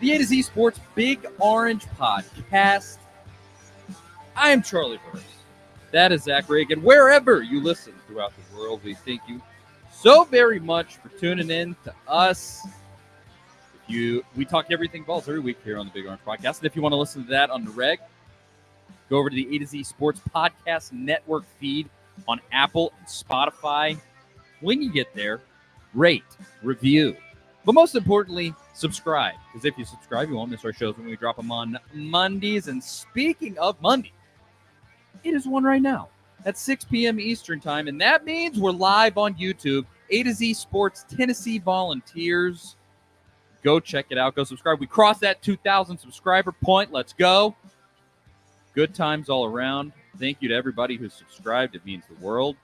the A to Z Sports Big Orange Podcast. I am Charlie Burris. That is Zach Reagan. Wherever you listen throughout the world, we thank you so very much for tuning in to us. We talk everything Vols every week here on the Big Orange Podcast. And if you want to listen to that on the reg, go over to the A to Z Sports Podcast Network feed on Apple and Spotify. When you get there, rate, review, but most importantly, subscribe. Because if you subscribe, you won't miss our shows when we drop them on Mondays. And speaking of Monday, it is one right now at 6 p.m. Eastern Time. And that means we're live on YouTube. A to Z Sports Tennessee Volunteers. Go check it out. Go subscribe. We crossed that 2,000 subscriber point. Let's go. Good times all around. Thank you to everybody who's subscribed. It means the world.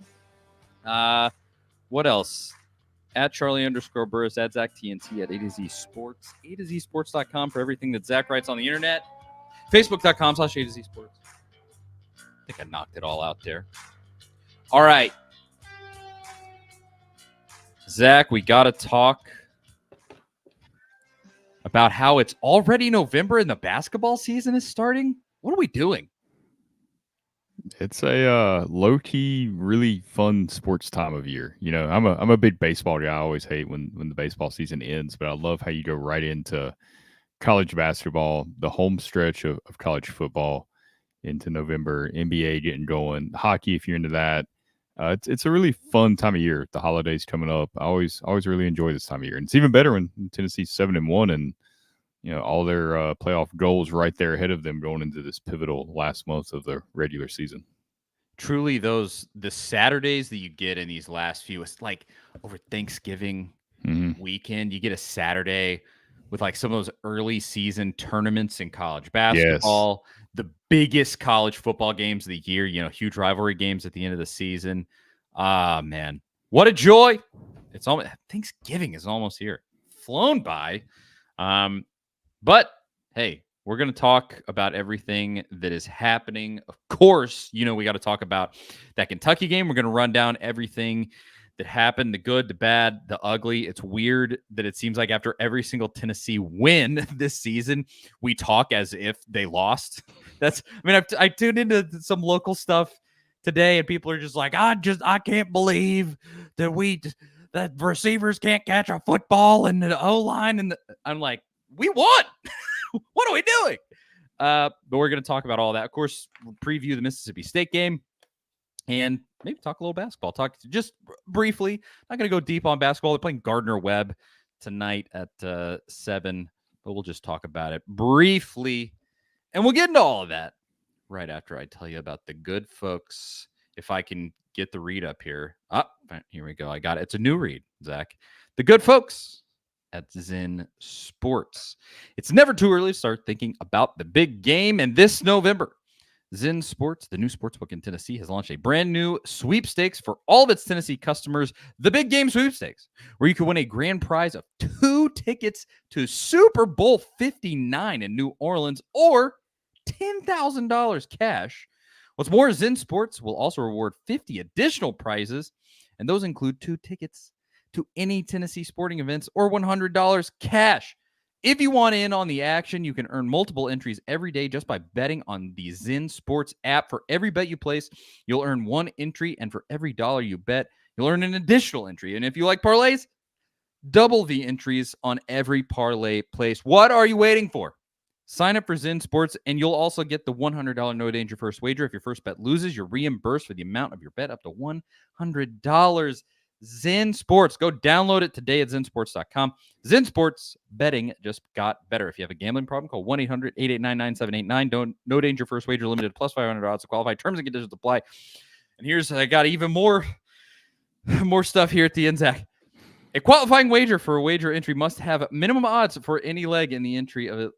What else? At Charlie_Burris, at Zach TNT, at A to Z Sports. A to Z Sports.com for everything that Zach writes on the internet. Facebook.com/A to Z Sports. I think I knocked it all out there. All right. Zach, we got to talk about how it's already November and the basketball season is starting. What are we doing? It's a low-key, really fun sports time of year. You know, I'm a big baseball guy. I always hate when the baseball season ends, but I love how you go right into college basketball, the home stretch of college football into November, NBA getting going, hockey if you're into that. It's a really fun time of year. The holidays coming up. I always really enjoy this time of year. And it's even better when Tennessee's 7-1 and you know, all their playoff goals right there ahead of them going into this pivotal last month of the regular season. Truly, the Saturdays that you get in these last few, it's like over Thanksgiving weekend, you get a Saturday with like some of those early season tournaments in college basketball, the biggest college football games of the year, you know, huge rivalry games at the end of the season. Ah, man, what a joy. It's almost Thanksgiving is almost here. Flown by. But hey, we're going to talk about everything that is happening. Of course, you know, we got to talk about that Kentucky game. We're going to run down everything that happened, the good, the bad, the ugly. It's weird that it seems like after every single Tennessee win this season, we talk as if they lost. I tuned into some local stuff today and people are just like, I can't believe that receivers can't catch a football and the O-line. And I'm like, we won. What are we doing? But we're going to talk about all that. Of course, we'll preview the Mississippi State game and maybe talk a little basketball. Talk just briefly. Not going to go deep on basketball. They're playing Gardner-Webb tonight at 7, but we'll just talk about it briefly. And we'll get into all of that right after I tell you about the good folks. If I can get the read up here. Here we go. I got it. It's a new read, Zach. The good folks at Zen Sports. It's never too early to start thinking about the big game. And this November, Zen Sports, the new sportsbook in Tennessee, has launched a brand new sweepstakes for all of its Tennessee customers, the Big Game Sweepstakes, where you can win a grand prize of 2 tickets to Super Bowl 59 in New Orleans or $10,000 cash. What's more, Zen Sports will also reward 50 additional prizes, and those include 2 tickets to any Tennessee sporting events or $100 cash. If you want in on the action, you can earn multiple entries every day just by betting on the Zen Sports app. For every bet you place, you'll earn 1 entry, and for every dollar you bet, you'll earn an additional entry. And if you like parlays, double the entries on every parlay placed. What are you waiting for? Sign up for Zen Sports, and you'll also get the $100 no danger first wager. If your first bet loses, you're reimbursed for the amount of your bet up to $100. Zen Sports. Go download it today at zensports.com. Zen Sports betting just got better. If you have a gambling problem, call 1-800-889-9789. No danger first wager limited plus 500 odds to qualify. Terms and conditions apply. And I got even more stuff here at the end, Zach. A qualifying wager for a wager entry must have minimum odds for any leg in the entry of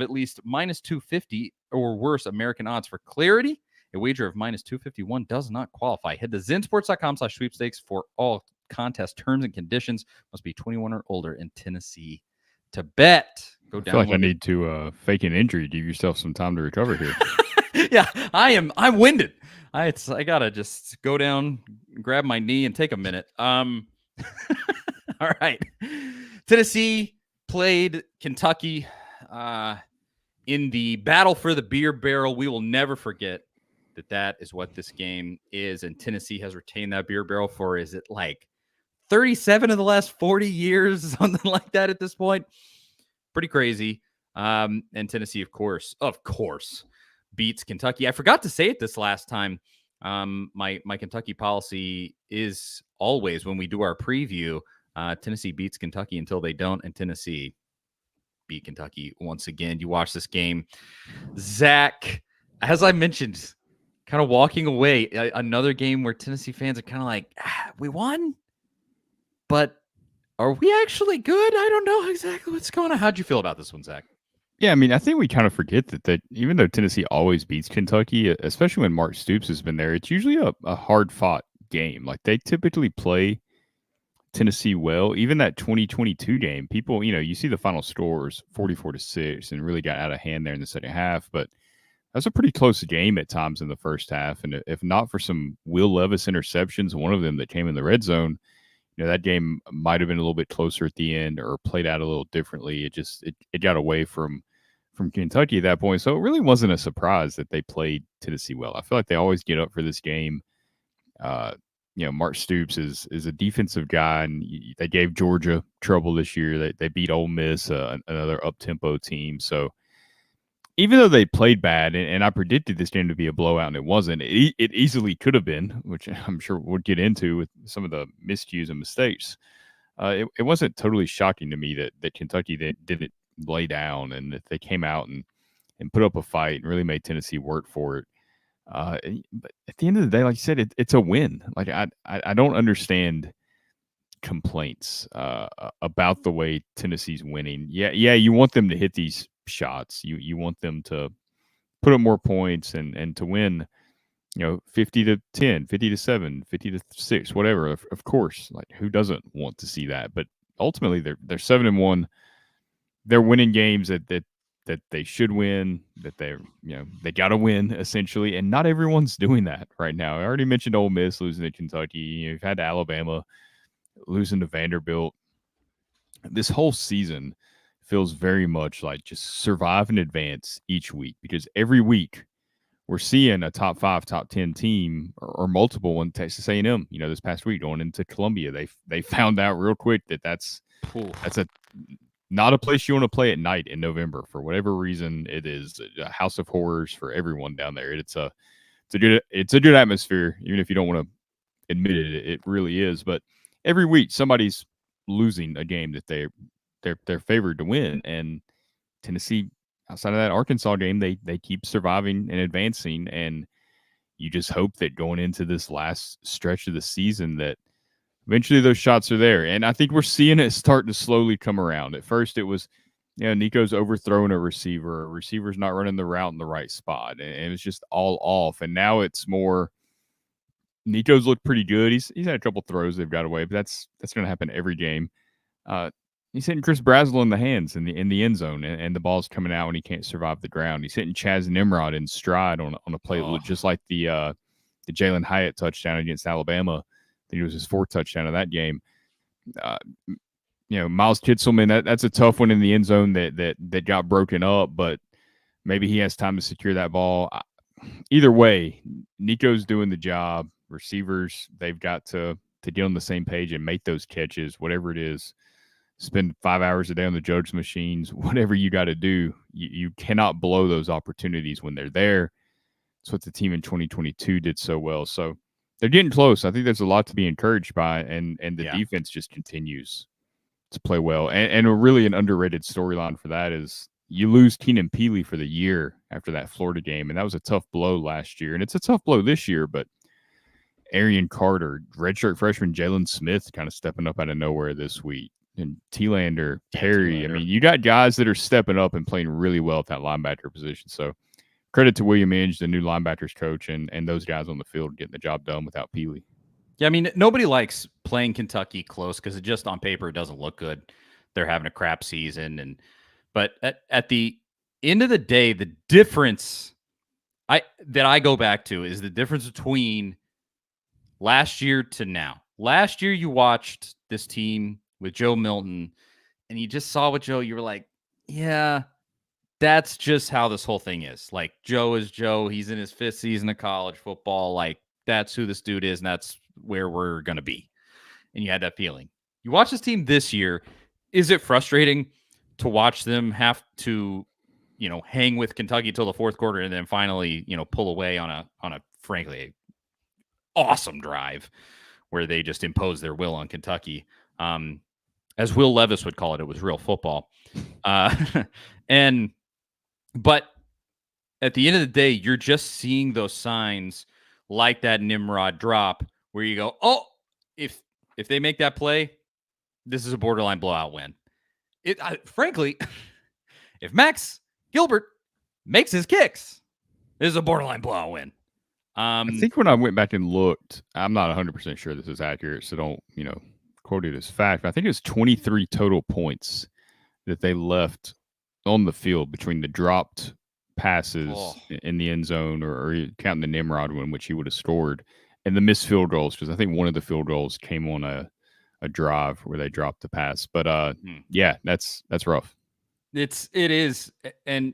at least minus 250 or worse American odds. For clarity, a wager of minus 251 does not qualify. Head to zensports.com/sweepstakes for all contest terms and conditions. Must be 21 or older in Tennessee to bet. Go down. I feel like I need to fake an injury. Give yourself some time to recover here. Yeah, I'm winded. I gotta just go down, grab my knee, and take a minute. All right. Tennessee played Kentucky in the battle for the beer barrel. We will never forget that is what this game is. And Tennessee has retained that beer barrel for, is it like 37 of the last 40 years, something like that at this point? Pretty crazy. And Tennessee, of course, beats Kentucky. I forgot to say it this last time. My Kentucky policy is always, when we do our preview, Tennessee beats Kentucky until they don't, and Tennessee beat Kentucky once again. You watch this game, Zach, as I mentioned, kind of walking away. Another game where Tennessee fans are kind of like, we won, but are we actually good? I don't know exactly what's going on. How'd you feel about this one, Zach? Yeah, I mean, I think we kind of forget that even though Tennessee always beats Kentucky, especially when Mark Stoops has been there, it's usually a hard-fought game. Like, they typically play Tennessee well. Even that 2022 game, people, you see the final scores 44-6 and really got out of hand there in the second half, but that's a pretty close game at times in the first half. And if not for some Will Levis interceptions, one of them that came in the red zone, that game might have been a little bit closer at the end or played out a little differently. It got away from Kentucky at that point. So it really wasn't a surprise that they played Tennessee well. I feel like they always get up for this game. Mark Stoops is a defensive guy, and they gave Georgia trouble this year. They beat Ole Miss, another up-tempo team. So even though they played bad, and I predicted this game to be a blowout, and it wasn't, it easily could have been, which I'm sure we'll get into with some of the miscues and mistakes. It wasn't totally shocking to me that Kentucky didn't lay down and that they came out and put up a fight and really made Tennessee work for it. But at the end of the day, like you said, it's a win. Like I don't understand complaints about the way Tennessee's winning. Yeah, you want them to hit these shots. You want them to put up more points and to win, 50-10, 50-7, 50-6, whatever. Of course, like, who doesn't want to see that? But ultimately, they're 7-1. They're winning games that they should win, that they got to win essentially, and not everyone's doing that right now. I already mentioned Ole Miss losing to Kentucky. You've had Alabama losing to Vanderbilt. This whole season feels very much like just survive and advance each week, because every week we're seeing a top 5, top 10 team or multiple in Texas A&M. This past week going into Columbia, they found out real quick that's not a place you want to play at night in November for whatever reason. It is a house of horrors for everyone down there. It's a good atmosphere, even if you don't want to admit it. It really is. But every week somebody's losing a game that they're favored to win, and Tennessee, outside of that Arkansas game, they keep surviving and advancing, and you just hope that going into this last stretch of the season that eventually those shots are there. And I think we're seeing it start to slowly come around. At first it was, Nico's overthrowing a receiver's not running the route in the right spot, and it was just all off. And now it's more, Nico's looked pretty good. He's had a couple throws they've got away, but that's going to happen every game. He's hitting Chris Brazel in the hands in the end zone, and the ball's coming out when he can't survive the ground. He's hitting Chaz Nimrod in stride on a play just like the Jalen Hyatt touchdown against Alabama. I think it was his 4th touchdown of that game. Miles Kitselman, that's a tough one in the end zone that got broken up, but maybe he has time to secure that ball. Either way, Nico's doing the job. Receivers, they've got to get on the same page and make those catches, whatever it is. Spend 5 hours a day on the judge machines, whatever you got to do. You cannot blow those opportunities when they're there. That's what the team in 2022 did so well. So they're getting close. I think there's a lot to be encouraged by, and the defense just continues to play well. And a really an underrated storyline for that is you lose Keenan Peely for the year after that Florida game, and that was a tough blow last year, and it's a tough blow this year, but Arian Carter, redshirt freshman Jalen Smith kind of stepping up out of nowhere this week, and T-Lander, Perry. I mean, you got guys that are stepping up and playing really well at that linebacker position. So credit to William Inge, the new linebackers coach, and those guys on the field getting the job done without Peely. Yeah, I mean, nobody likes playing Kentucky close because it just on paper it doesn't look good. They're having a crap season, but at the end of the day, the difference that I go back to is the difference between last year to now. Last year, you watched this team with Joe Milton and you just saw with Joe, you were like, yeah, that's just how this whole thing is. Like, Joe is Joe. He's in his 5th season of college football. Like, that's who this dude is, and that's where we're going to be. And you had that feeling. You watch this team this year. Is it frustrating to watch them have to, hang with Kentucky till the 4th quarter and then finally, pull away on a frankly awesome drive where they just impose their will on Kentucky? As Will Levis would call it was real football. But at the end of the day, you're just seeing those signs like that Nimrod drop where you go, oh, if they make that play, this is a borderline blowout win. Frankly, if Max Gilbert makes his kicks, this is a borderline blowout win. I think when I went back and looked, I'm not 100% sure this is accurate, so don't, quote it as fact. But I think it was 23 total points that they left on the field between the dropped passes in the end zone or counting the Nimrod one, which he would have scored, and the missed field goals, because I think one of the field goals came on a drive where they dropped the pass. But yeah, that's rough. It is. And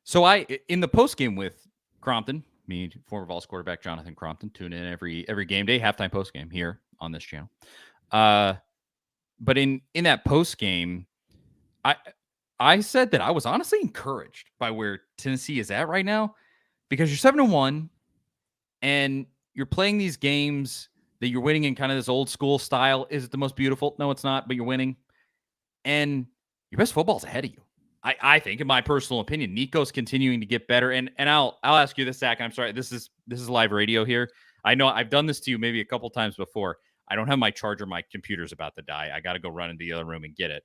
so in the post game with Crompton, me, former Vols quarterback Jonathan Crompton, tune in every game day, halftime post game here on this channel. But in that post game, I said that I was honestly encouraged by where Tennessee is at right now, because you're 7-1 and you're playing these games that you're winning in kind of this old school style. Is it the most beautiful? No, it's not, but you're winning. And your best football's ahead of you. I think, in my personal opinion, Nico's continuing to get better. And I'll ask you this, Zach. I'm sorry, this is live radio here. I know I've done this to you maybe a couple times before. I don't have my charger. My computer's about to die. I got to go run into the other room and get it.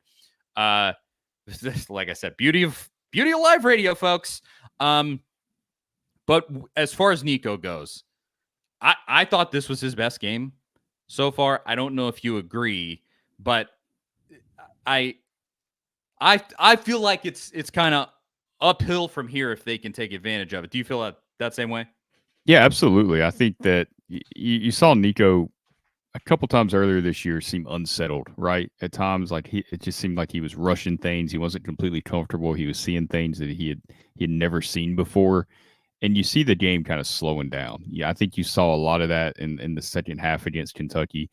Like I said, beauty of live radio, folks. But as far as Nico goes, I thought this was his best game so far. I don't know if you agree, but I feel like it's kind of uphill from here if they can take advantage of it. Do you feel that same way? Yeah, absolutely. I think that you saw Nico a couple times earlier this year seem unsettled, right? At times, like it just seemed like he was rushing things. He wasn't completely comfortable. He was seeing things that he had never seen before. And you see the game kind of slowing down. Yeah, I think you saw a lot of that in the second half against Kentucky,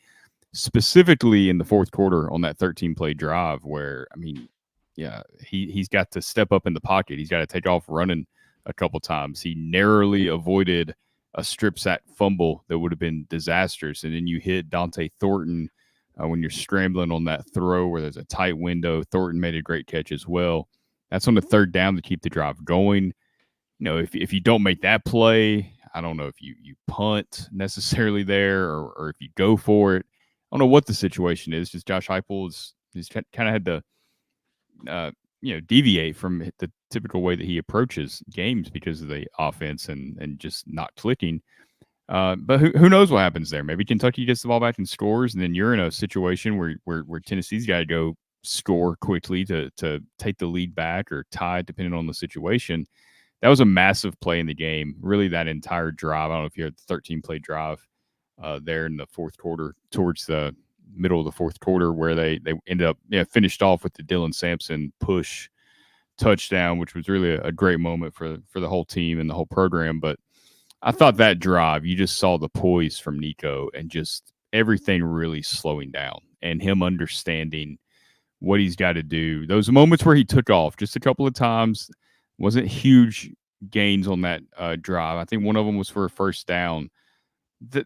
specifically in the 4th quarter on that 13-play drive where, I mean, yeah, he's got to step up in the pocket. He's got to take off running a couple times. He narrowly avoided a strip sack fumble that would have been disastrous. And then you hit Dante Thornton when you're scrambling on that throw where there's a tight window. Thornton made a great catch as well. That's on the 3rd down to keep the drive going. If you don't make that play, I don't know if you punt necessarily there or if you go for it. I don't know what the situation is. Just Josh Heupel he's kind of had to deviate from the typical way that he approaches games because of the offense and just not clicking. But who knows what happens there? Maybe Kentucky gets the ball back and scores, and then you're in a situation where Tennessee's got to go score quickly to take the lead back or tie, depending on the situation. That was a massive play in the game. Really, that entire drive. I don't know if you had the 13-play drive there in the 4th quarter, towards the middle of the 4th quarter, where they ended up finished off with the Dylan Samson push touchdown, which was really a great moment for the whole team and the whole program. But I thought that drive, you just saw the poise from Nico and just everything really slowing down and him understanding what he's got to do. Those moments where he took off just a couple of times, wasn't huge gains on that drive. I think one of them was for a 1st down.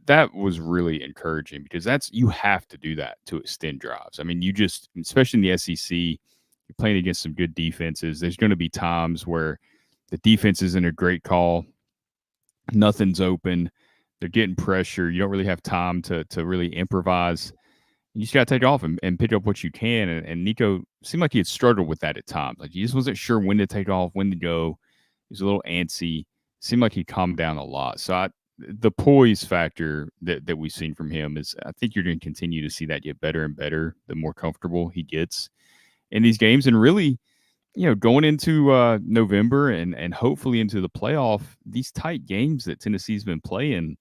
That was really encouraging because you have to do that to extend drives. I mean, you just, especially in the SEC, you're playing against some good defenses. There's going to be times where the defense isn't a great call. Nothing's open. They're getting pressure. You don't really have time to really improvise. You just got to take off and pick up what you can. And Nico seemed like he had struggled with that at times. Like he just wasn't sure when to take off, when to go. He was a little antsy. Seemed like he calmed down a lot. So the poise factor that we've seen from him is, I think you're going to continue to see that get better and better the more comfortable he gets in these games. And really, going into November and hopefully into the playoff, these tight games that Tennessee's been playing,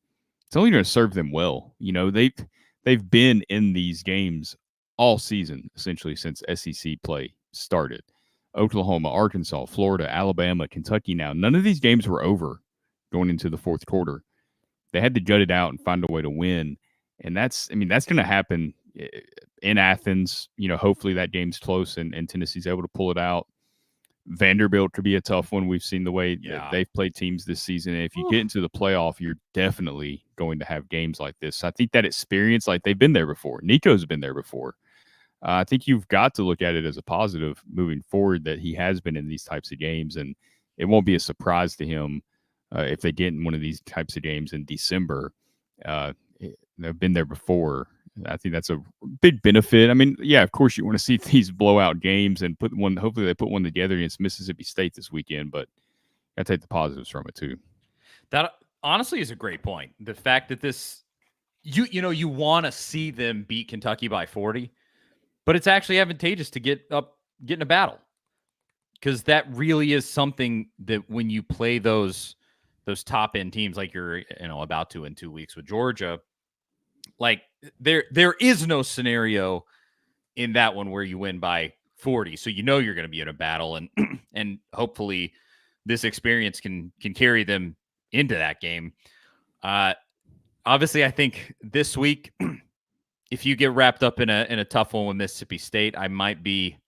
it's only going to serve them well. They've been in these games all season, essentially since SEC play started. Oklahoma, Arkansas, Florida, Alabama, Kentucky now. None of these games were over going into the fourth quarter. They had to gut it out and find a way to win. And that's going to happen in Athens. Hopefully that game's close and Tennessee's able to pull it out. Vanderbilt could be a tough one. We've seen the way that they've played teams this season. And if you get into the playoff, you're definitely going to have games like this. So I think that experience, like they've been there before. Nico's been there before. I think you've got to look at it as a positive moving forward that he has been in these types of games, and it won't be a surprise to him if they get in one of these types of games in December. They've been there before. I think that's a big benefit. I mean, yeah, of course you want to see these blowout games and put one. Hopefully they put one together against Mississippi State this weekend, but I take the positives from it too. That honestly is a great point. The fact that this, you want to see them beat Kentucky by 40. But it's actually advantageous to get in a battle, because that really is something that when you play those top end teams like you're about to in 2 weeks with Georgia, like there is no scenario in that one where you win by 40. So you're going to be in a battle, and and hopefully this experience can carry them into that game. Obviously, I think this week, if you get wrapped up in a tough one with Mississippi State, I might be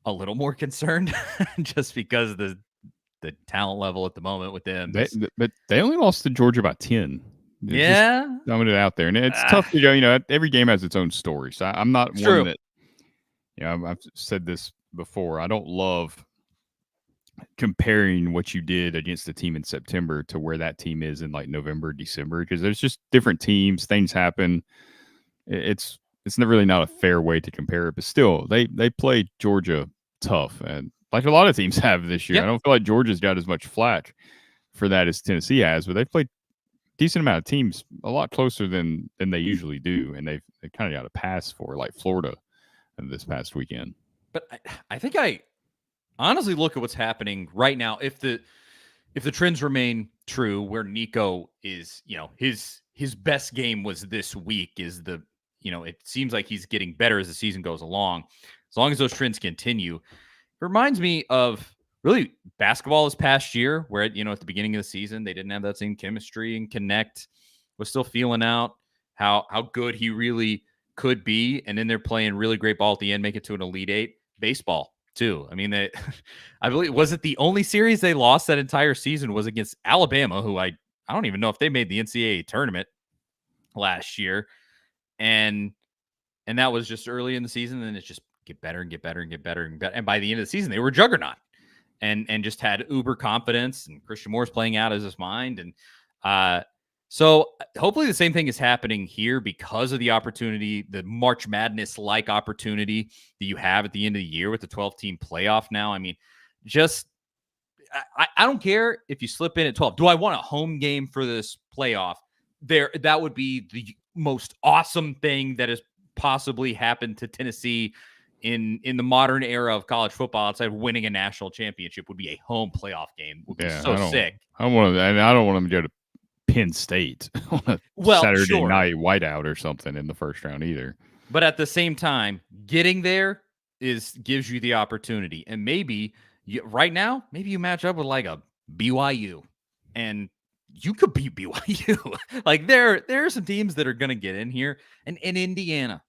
a little more concerned just because the talent level at the moment with them. But they only lost to Georgia by 10. Yeah. Just throwing it out there. And it's tough to go, every game has its own story. So I'm not one that, I've said this before. I don't love comparing what you did against the team in September to where that team is in like November, December, because there's just different teams, things happen. It's really not a fair way to compare it, but still, they played Georgia tough, and like a lot of teams have this year. Yep. I don't feel like Georgia's got as much flack for that as Tennessee has, but they've played a decent amount of teams a lot closer than they usually do, and they kind of got a pass for like Florida this past weekend. But I think I honestly look at what's happening right now. If the trends remain true, where Nico is, his best game was this week, is it seems like he's getting better as the season goes along. As long as those trends continue, it reminds me of really basketball this past year, where, at the beginning of the season, they didn't have that same chemistry and connect, was still feeling out how good he really could be. And then they're playing really great ball at the end, make it to an Elite Eight. Baseball too. I mean, I believe, was it the only series they lost that entire season was against Alabama, who I don't even know if they made the NCAA tournament last year. And that was just early in the season. And it's just get better and get better and get better and better. And by the end of the season, they were a juggernaut and just had uber confidence, and Christian Moore's playing out of his mind. And so hopefully the same thing is happening here because of the opportunity, the March Madness-like opportunity that you have at the end of the year with the 12-team playoff now. I mean, I don't care if you slip in at 12. Do I want a home game for this playoff? That would be the most awesome thing that has possibly happened to Tennessee in the modern era of college football, outside of winning a national championship, would be a home playoff game. Would be so sick. I don't want them to go to Penn State on a Saturday night whiteout or something in the first round either. But at the same time, getting there gives you the opportunity. And maybe right now, maybe you match up with like a BYU, and you could beat BYU. Like there are some teams that are going to get in here, and in Indiana,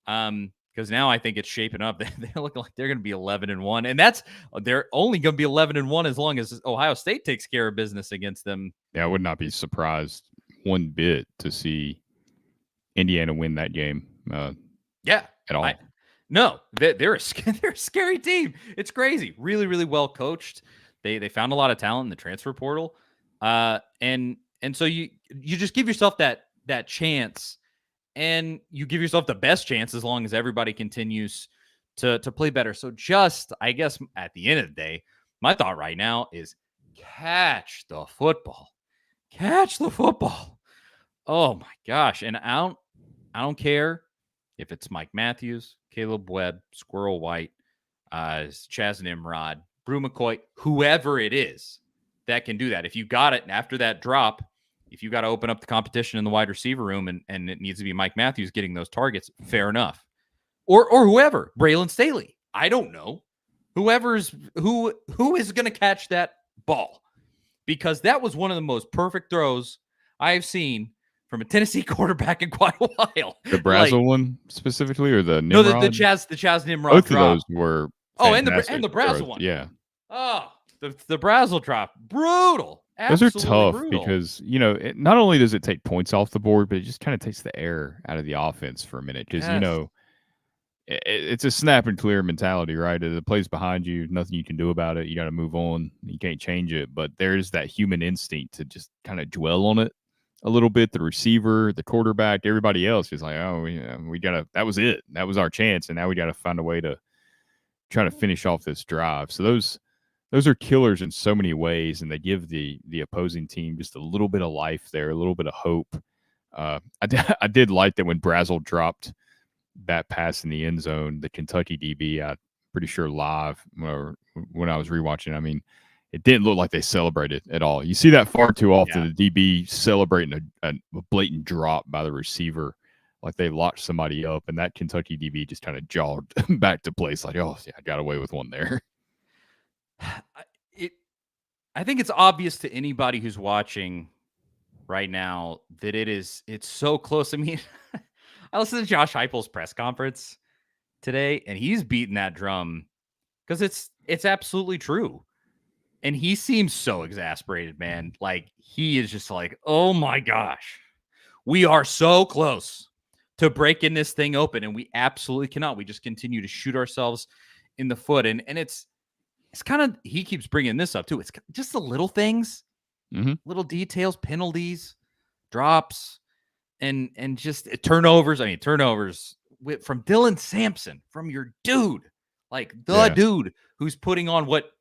because now I think it's shaping up. They look like they're going to be 11-1, and they're only going to be 11-1 as long as Ohio State takes care of business against them. Yeah, I would not be surprised one bit to see Indiana win that game. At all. No, they're a scary team. It's crazy. Really, really well coached. They found a lot of talent in the transfer portal. And so you just give yourself that chance, and you give yourself the best chance as long as everybody continues to play better. So just, I guess, at the end of the day, my thought right now is catch the football. Oh my gosh. And I don't care if it's Mike Matthews, Caleb Webb, Squirrel White, Chaz Nimrod, Brew McCoy, whoever it is that can do that. If you got it after that drop, if you got to open up the competition in the wide receiver room, and it needs to be Mike Matthews getting those targets, fair enough. or whoever, Braylon Staley. I don't know. Who is going to catch that ball, because that was one of the most perfect throws I have seen from a Tennessee quarterback in quite a while. The Brazel one specifically, or the No, Nimrod? the Chaz Nimrod Both of drop. those were Oh, and fantastic the throws. Brazel one. Yeah. Oh, the Brazel drop, brutal, Those are absolutely tough brutal. because, not only does it take points off the board, but it just kind of takes the air out of the offense for a minute because, Yes. it's a snap and clear mentality, right? The play's behind you, nothing you can do about it. You got to move on. You can't change it. But there's that human instinct to just kind of dwell on it a little bit. The receiver, the quarterback, everybody else is like, oh, we got to, that was it. That was our chance. And now we got to find a way to try to finish off this drive. So those are killers in so many ways, and they give the opposing team just a little bit of life there, a little bit of hope. I did like that when Brazel dropped that pass in the end zone, the Kentucky DB, I'm pretty sure live or when I was rewatching. I mean, it didn't look like they celebrated at all. You see that far too often, the DB celebrating a blatant drop by the receiver, like they locked somebody up, and that Kentucky DB just kind of jogged back to place, like, oh, yeah, I got away with one there. I think it's obvious to anybody who's watching right now that it's so close. I mean, I listened to Josh Heupel's press conference today, and he's beating that drum because it's absolutely true. And he seems so exasperated, man. Like, he is just like, oh my gosh, we are so close to breaking this thing open, and we absolutely cannot. We just continue to shoot ourselves in the foot. And it's kind of, he keeps bringing this up too. It's just the little things, little details, penalties, drops, and just turnovers. I mean, turnovers from Dylan Samson, from your dude, like dude who's putting on what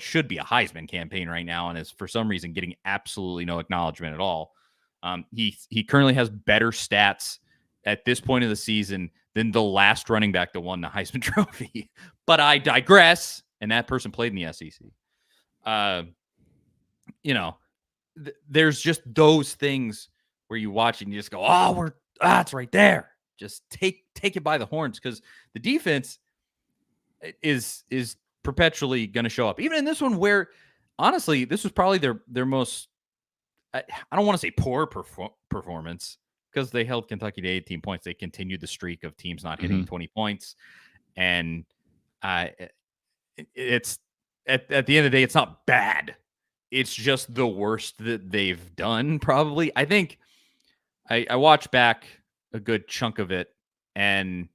should be a Heisman campaign right now, and is for some reason getting absolutely no acknowledgement at all. He currently has better stats at this point of the season than the last running back that won the Heisman Trophy. But I digress. And that person played in the SEC. There's just those things where you watch and you just go, oh, it's right there. Just take it by the horns, because the defense is perpetually going to show up. Even in this one, where honestly, this was probably their most, I don't want to say poor performance, because they held Kentucky to 18 points. They continued the streak of teams not hitting 20 points. And it's at the end of the day, it's not bad. It's just the worst that they've done, probably. I think I watched back a good chunk of it, and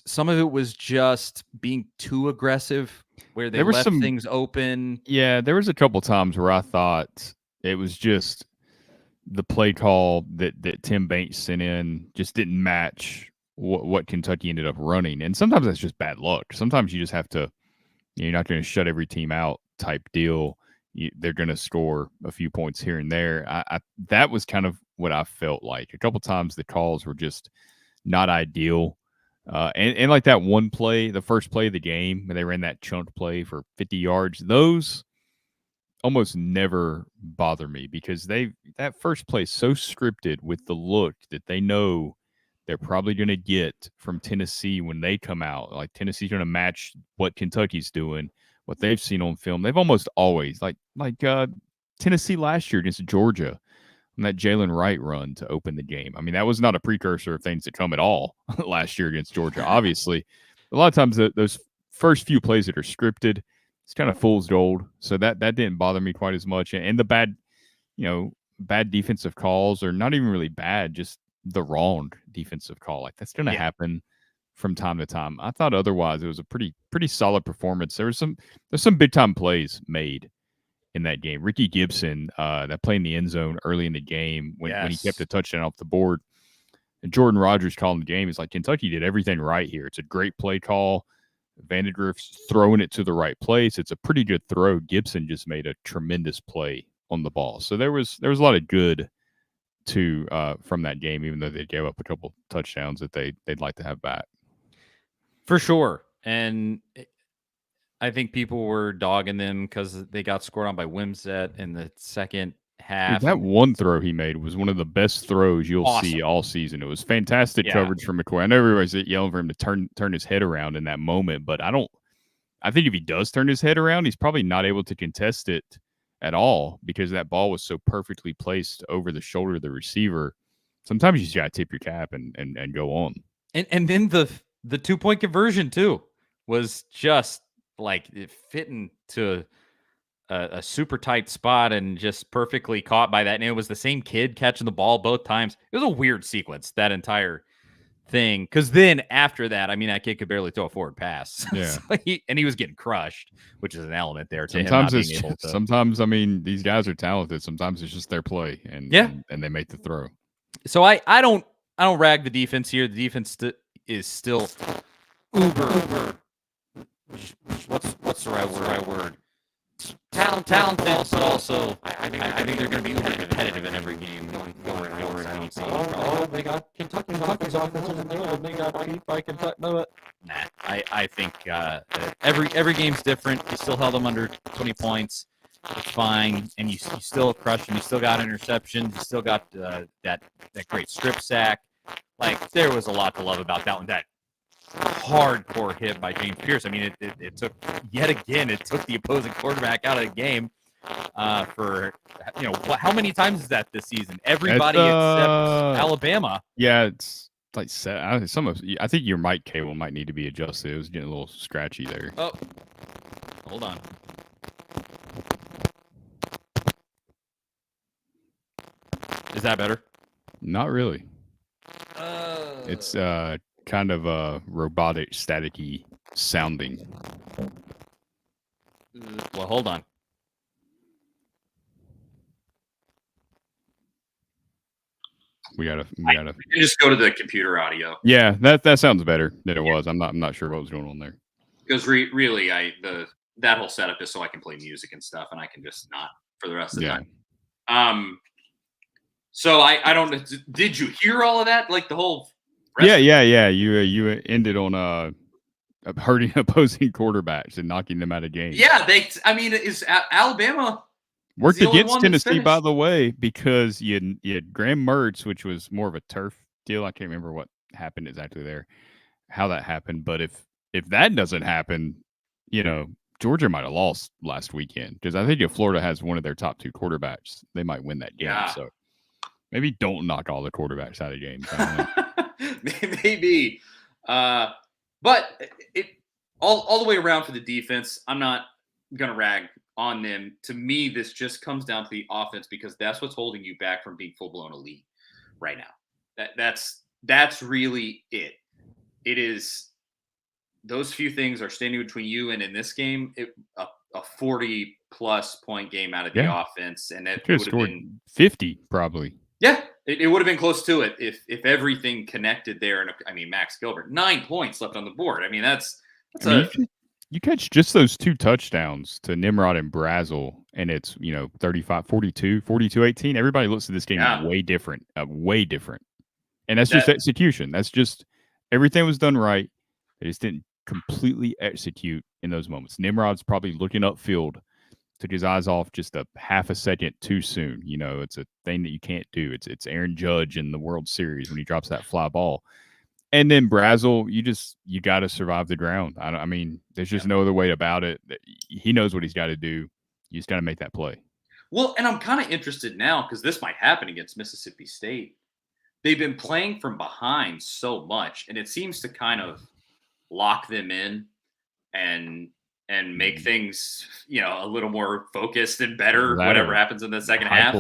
some of it was just being too aggressive, where they left things open. Yeah, there was a couple times where I thought it was just the play call that Tim Banks sent in just didn't match what Kentucky ended up running. And sometimes that's just bad luck. Sometimes you just have to, you're not going to shut every team out type deal. They're going to score a few points here and there. That was kind of what I felt like. A couple times the calls were just not ideal. And like that one play, the first play of the game, when they ran that chunk play for 50 yards, those almost never bother me, because that first play is so scripted with the look that they know they're probably going to get from Tennessee when they come out. Like, Tennessee's going to match what Kentucky's doing, what they've seen on film. They've almost always, like Tennessee last year against Georgia, on that Jalen Wright run to open the game. I mean, that was not a precursor of things to come at all last year against Georgia. Obviously, a lot of times those first few plays that are scripted, it's kind of fool's gold. So that didn't bother me quite as much. And the bad defensive calls, or not even really bad, just the wrong defensive call. Like, that's going to happen from time to time. I thought otherwise it was a pretty solid performance. There's some big time plays made in that game. Ricky Gibson, that play in the end zone early in the game when he kept a touchdown off the board. And Jordan Rogers calling the game. He's like, Kentucky did everything right here. It's a great play call. Vandegrift's throwing it to the right place. It's a pretty good throw. Gibson just made a tremendous play on the ball. So there was a lot of good from that game, even though they gave up a couple touchdowns that they'd like to have back. For sure. And I think people were dogging them because they got scored on by Wimsatt in the second half. That one throw he made was one of the best throws you'll see all season. It was fantastic coverage from McCoy. I know everybody's yelling for him to turn his head around in that moment, but I think if he does turn his head around, he's probably not able to contest it at all because that ball was so perfectly placed over the shoulder of the receiver. Sometimes you just got to tip your cap and go on. And then the 2-point conversion too was just like it fitting to a super tight spot and just perfectly caught by that. And it was the same kid catching the ball both times. It was a weird sequence, that entire thing. Because then after that, I mean, that kid could barely throw a forward pass. Yeah. So he was getting crushed, which is an element there to sometimes him not being able to. Sometimes, I mean, these guys are talented. Sometimes it's just their play, and they make the throw. So I don't rag the defense here. The defense is still uber. What's the right word? Talented, but also I think they're going to be uber competitive in every game going forward. I don't see any problem. They got Kentucky's offense in the middle, and they got beat by Kentucky. No, nah, I think every game's different. You still held them under 20 points. It's fine, and you still crushed them. You still got interceptions. You still got that great strip sack. Like, there was a lot to love about that one. That hardcore hit by James Pierce. I mean, it took the opposing quarterback out of the game for how many times is that this season? Everybody except Alabama. Yeah, it's like I think your mic cable might need to be adjusted. It was getting a little scratchy there. Oh, hold on. Is that better? Not really. It's kind of robotic, staticky sounding. Well, hold on. We gotta just go to the computer audio. Yeah, that sounds better than it was. I'm not sure what was going on there. Because really, that whole setup is so I can play music and stuff, and I can just not for the rest of the time. So I don't. Did you hear all of that? Like the whole. Yeah. You ended on hurting opposing quarterbacks and knocking them out of games. Yeah, is Alabama worked against Tennessee, by the way, because you had Graham Mertz, which was more of a turf deal. I can't remember what happened exactly there, how that happened. But if that doesn't happen, Georgia might have lost last weekend because I think if Florida has one of their top two quarterbacks, they might win that game. Yeah. So maybe don't knock all the quarterbacks out of games. Maybe. But it all the way around for the defense, I'm not going to rag on them. To me, this just comes down to the offense because that's what's holding you back from being full-blown elite right now. That's really it. It is those few things are standing between you and in this game, a 40-plus point game out of the offense. And that would have been 50 probably. Yeah, it would have been close to it if everything connected there. And I mean, Max Gilbert, 9 points left on the board. I mean, you catch just those 2 touchdowns to Nimrod and Brazel, and it's 35-42, 42-18. Everybody looks at this game way different, and that's just execution. That's just everything was done right. They just didn't completely execute in those moments. Nimrod's probably looking upfield. Took his eyes off just a half a second too soon. It's a thing that you can't do. It's Aaron Judge in the World Series when he drops that fly ball. And then Brazel, you got to survive the ground. I mean, there's just no other way about it. He knows what he's got to do. You just got to make that play. Well, and I'm kind of interested now because this might happen against Mississippi State. They've been playing from behind so much, and it seems to kind of lock them in and make things, a little more focused and better, whatever happens in the second half.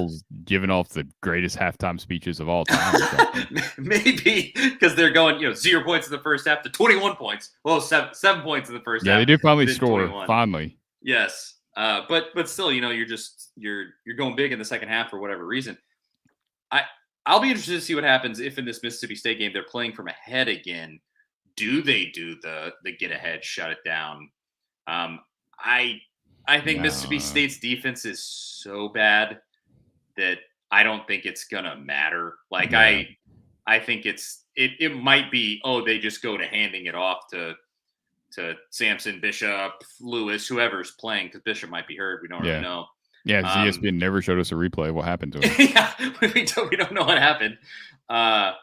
Giving off the greatest halftime speeches of all time. Maybe because they're going, 0 points in the first half to 21 points. Well, 7 points in the first half. Yeah, they did finally score. 21. Finally. Yes. But still, you're going big in the second half for whatever reason. I'll be interested to see what happens if in this Mississippi State game they're playing from ahead again. Do they do the get ahead, shut it down? I think Mississippi State's defense is so bad that I don't think it's gonna matter. Like I think it might be they just go to handing it off to Samson, Bishop, Lewis, whoever's playing because Bishop might be hurt. We don't really know. Yeah, ESPN never showed us a replay of what happened to him. Yeah, we don't know what happened.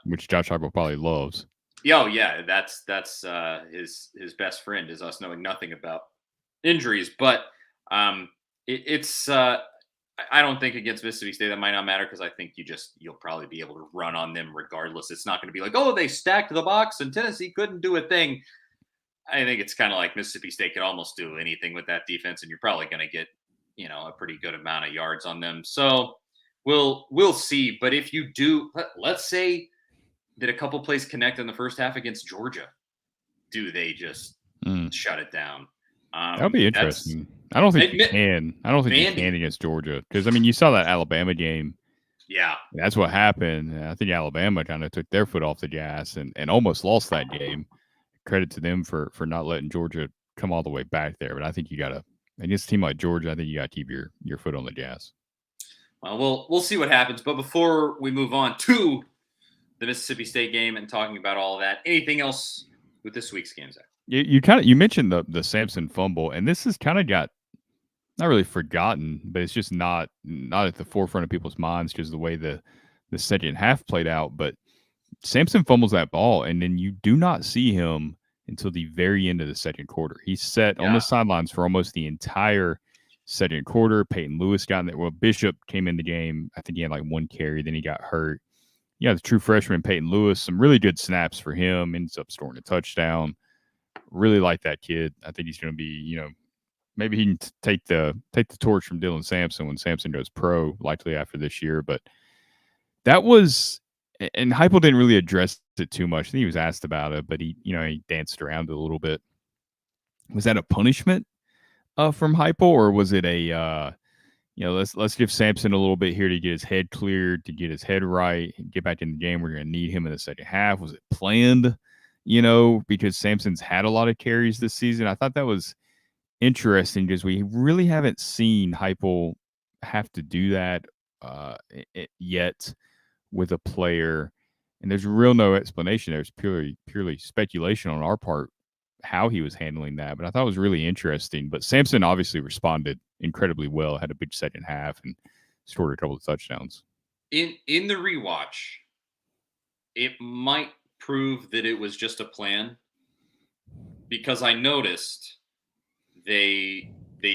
Which Josh Heupel probably loves. Yeah, that's his best friend is us knowing nothing about injuries. But it's I don't think against Mississippi State that might not matter because I think you'll probably be able to run on them regardless. It's not going to be like, oh, they stacked the box and Tennessee couldn't do a thing. I think it's kind of like Mississippi State could almost do anything with that defense, and you're probably going to get a pretty good amount of yards on them. So we'll see. But if you do, let's say did a couple plays connect in the first half against Georgia, do they just shut it down? That would be interesting. I don't think you can. I don't think you can against Georgia because you saw that Alabama game. Yeah, that's what happened. I think Alabama kind of took their foot off the gas and almost lost that game. Credit to them for not letting Georgia come all the way back there. But I think you got to against a team like Georgia. I think you got to keep your foot on the gas. Well, we'll see what happens. But before we move on to the Mississippi State game and talking about all of that, anything else with this week's game, Zach? You mentioned the Samson fumble, and this has kind of got not really forgotten, but it's just not at the forefront of people's minds because the way the second half played out. But Samson fumbles that ball, and then you do not see him until the very end of the second quarter. He's set on the sidelines for almost the entire second quarter. Peyton Lewis got in there. Well, Bishop came in the game. I think he had like one carry, then he got hurt. The true freshman Peyton Lewis, some really good snaps for him. Ends up scoring a touchdown. Really like that kid. I think he's going to be, maybe he can take the torch from Dylan Samson when Samson goes pro, likely after this year. But that was, and Heupel didn't really address it too much. I think he was asked about it, but he danced around it a little bit. Was that a punishment from Heupel, or was it a let's give Samson a little bit here to get his head cleared, to get his head right, get back in the game. We're going to need him in the second half. Was it planned? Because Samson's had a lot of carries this season. I thought that was interesting because we really haven't seen Heupel have to do that yet with a player, and there's real no explanation. There's purely speculation on our part how he was handling that, but I thought it was really interesting. But Samson obviously responded incredibly well, had a big second half, and scored a couple of touchdowns. In the rewatch, it might prove that it was just a plan because I noticed they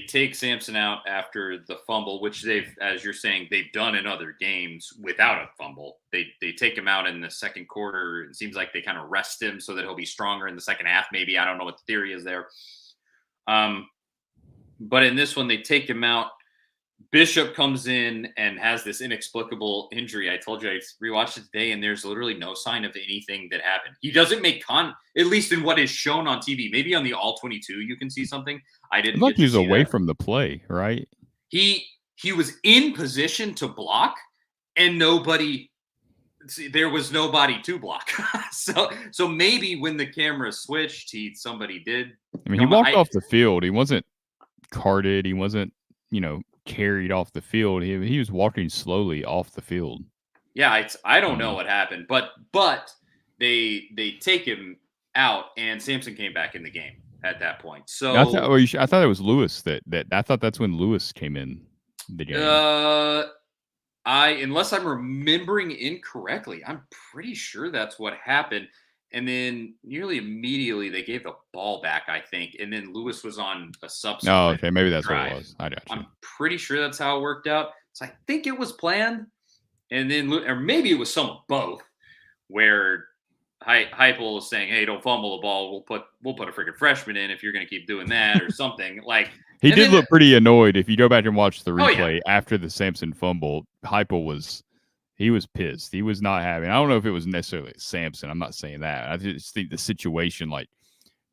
take Samson out after the fumble, which they've, as you're saying, they've done in other games without a fumble. They take him out in the second quarter. It seems like they kind of rest him so that he'll be stronger in the second half. Maybe, I don't know what the theory is there. But in this one, they take him out. Bishop comes in and has this inexplicable injury. I told you I rewatched it today, and there's literally no sign of anything that happened. He doesn't make at least in what is shown on TV. Maybe on the All 22 you can see something. I didn't. Like he was away from the play, right? He was in position to block, and there was nobody to block. so maybe when the camera switched, somebody did. He walked off the field. He wasn't carted. He wasn't, carried off the field. He was walking slowly off the field. Yeah, I don't know what happened, but they take him out, and Samson came back in the game at that point. So I thought it was Lewis that I thought that's when Lewis came in the game. Unless I'm remembering incorrectly, I'm pretty sure that's what happened. And then nearly immediately they gave the ball back, I think. And then Lewis was on a subsequent Oh, okay. Maybe that's drive. what it was. I got you. I'm pretty sure that's how it worked out. So I think it was planned. And then, or maybe it was some of both, where Heupel was saying, "Hey, don't fumble the ball. We'll put a freaking freshman in if you're going to keep doing that," or something. Like he did look pretty annoyed. If you go back and watch the replay after the Samson fumble, Heupel was pissed. He was not having. I don't know if it was necessarily Samson. I'm not saying that. I just think the situation, like,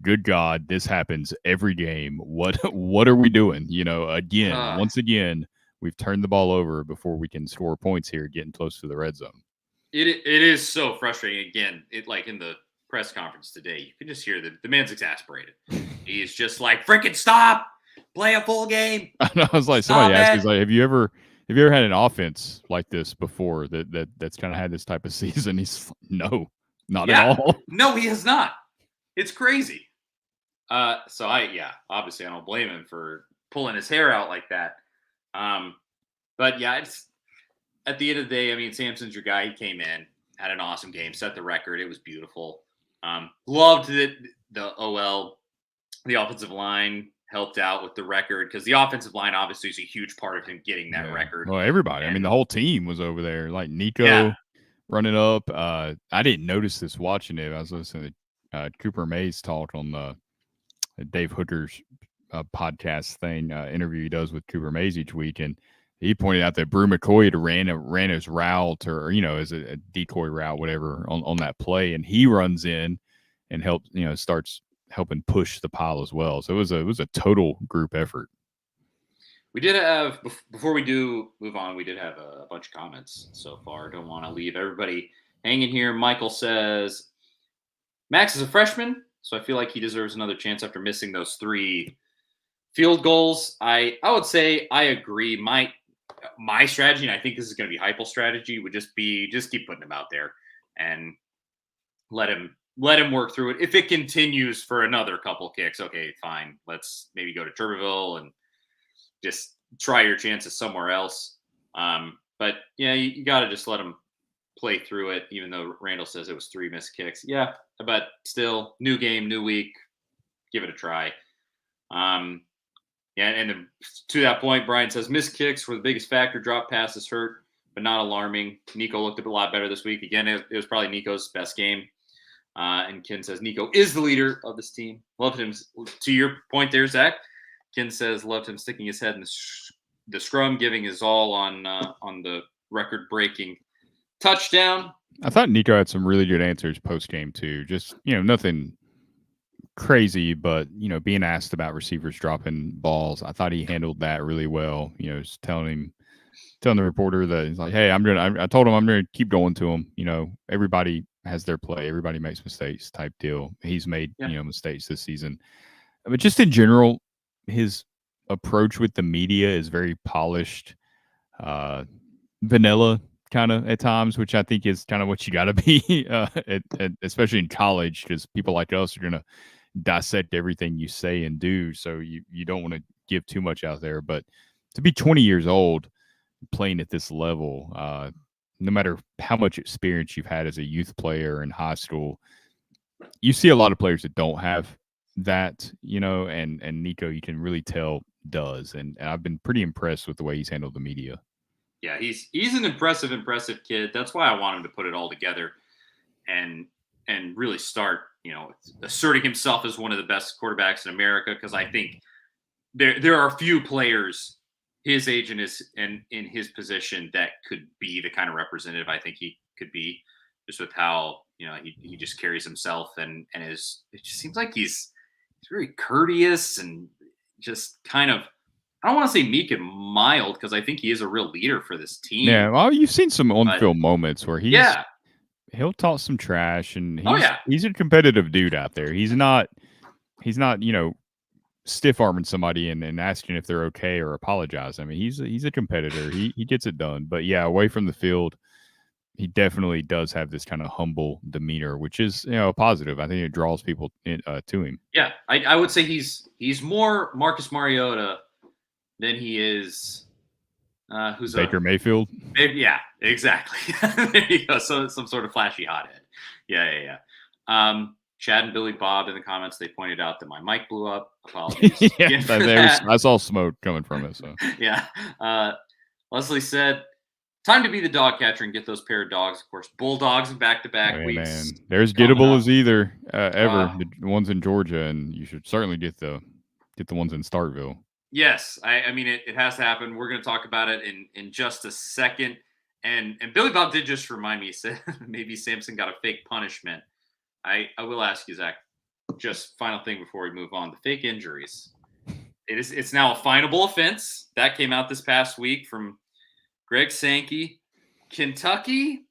good God, this happens every game. What are we doing? Once again, we've turned the ball over before we can score points here, getting close to the red zone. It is so frustrating. Again, like in the press conference today, you can just hear the man's exasperated. He's just like, freaking stop, play a full game. I was like, somebody asked, he's like, have you ever had an offense like this before that's kind of had this type of season? He's like, no, not at all. No, he has not. It's crazy. So obviously I don't blame him for pulling his hair out like that. But yeah, it's at the end of the day. I mean, Samson's your guy. He came in, had an awesome game, set the record. It was beautiful. Loved that the OL, the offensive line helped out with the record because the offensive line obviously is a huge part of him getting that record. Well, everybody. I mean, the whole team was over there. Like Nico running up. I didn't notice this watching it. I was listening to Cooper Mays talk on the Dave Hooker's podcast thing interview he does with Cooper Mays each week, and he pointed out that Brew McCoy had ran his route or as a decoy route, whatever, on that play, and he runs in and helps starts helping push the pile as well. So it was a total group effort. We did have, before we do move on, we did have a bunch of comments so far. Don't want to leave everybody hanging here. Michael says, Max is a freshman, so I feel like he deserves another chance after missing those 3 field goals. I would say I agree. My strategy, and I think this is going to be Heupel's strategy, would just keep putting him out there and let him work through it. If it continues for another couple kicks, okay, fine. Let's maybe go to Tuberville and just try your chances somewhere else. But yeah, you got to just let him play through it, even though Randall says it was 3 missed kicks. Yeah, but still, new game, new week. Give it a try. Yeah, and to that point, Brian says missed kicks were the biggest factor. Drop passes hurt, but not alarming. Nico looked a lot better this week. Again, it was probably Nico's best game. And Ken says Nico is the leader of this team. Loved him. To your point there, Zach. Ken says loved him sticking his head in the scrum, giving his all on the record-breaking touchdown. I thought Nico had some really good answers post-game too. Just nothing crazy, but being asked about receivers dropping balls, I thought he handled that really well. Just telling the reporter that he's like, hey, I told him I'm gonna keep going to him. Everybody has their play, everybody makes mistakes type deal. He's made mistakes this season, but just in general, his approach with the media is very polished, vanilla kind of at times, which I think is kind of what you got to be, especially in college, because people like us are going to dissect everything you say and do. So you don't want to give too much out there. But to be 20 years old playing at this level, no matter how much experience you've had as a youth player in high school, you see a lot of players that don't have that, and Nico, you can really tell does. And I've been pretty impressed with the way he's handled the media. Yeah, he's an impressive kid. That's why I want him to put it all together and really start, asserting himself as one of the best quarterbacks in America. Because I think there are a few players his age and in his position that could be the kind of representative I think he could be, just with how he just carries himself and it just seems like he's very courteous and just kind of, I don't want to say meek and mild because I think he is a real leader for this team. Yeah, well, you've seen some on-field moments where he'll talk some trash, and he's a competitive dude out there. He's not stiff-arming somebody and asking if they're okay or apologize. I mean, he's a competitor. He gets it done. But yeah, away from the field, he definitely does have this kind of humble demeanor, which is a positive. I think it draws people to him. Yeah, I would say he's more Marcus Mariota than he is who's Baker Mayfield. Yeah, exactly. There you go. So some sort of flashy hothead. Yeah. Chad and Billy Bob in the comments, they pointed out that my mic blew up. Apologies. I saw smoke coming from it. So yeah. Leslie said, time to be the dog catcher and get those pair of dogs. Of course, Bulldogs in back-to-back weeks. Man, they're as gettable as either ever. The ones in Georgia, and you should certainly get the ones in Starkville. Yes, I mean it has to happen. We're going to talk about it in just a second. And Billy Bob did just remind me. He said maybe Samson got a fake punishment. I will ask you, Zach, just final thing before we move on. The fake injuries. It's now a finable offense. That came out this past week from Greg Sankey. Kentucky,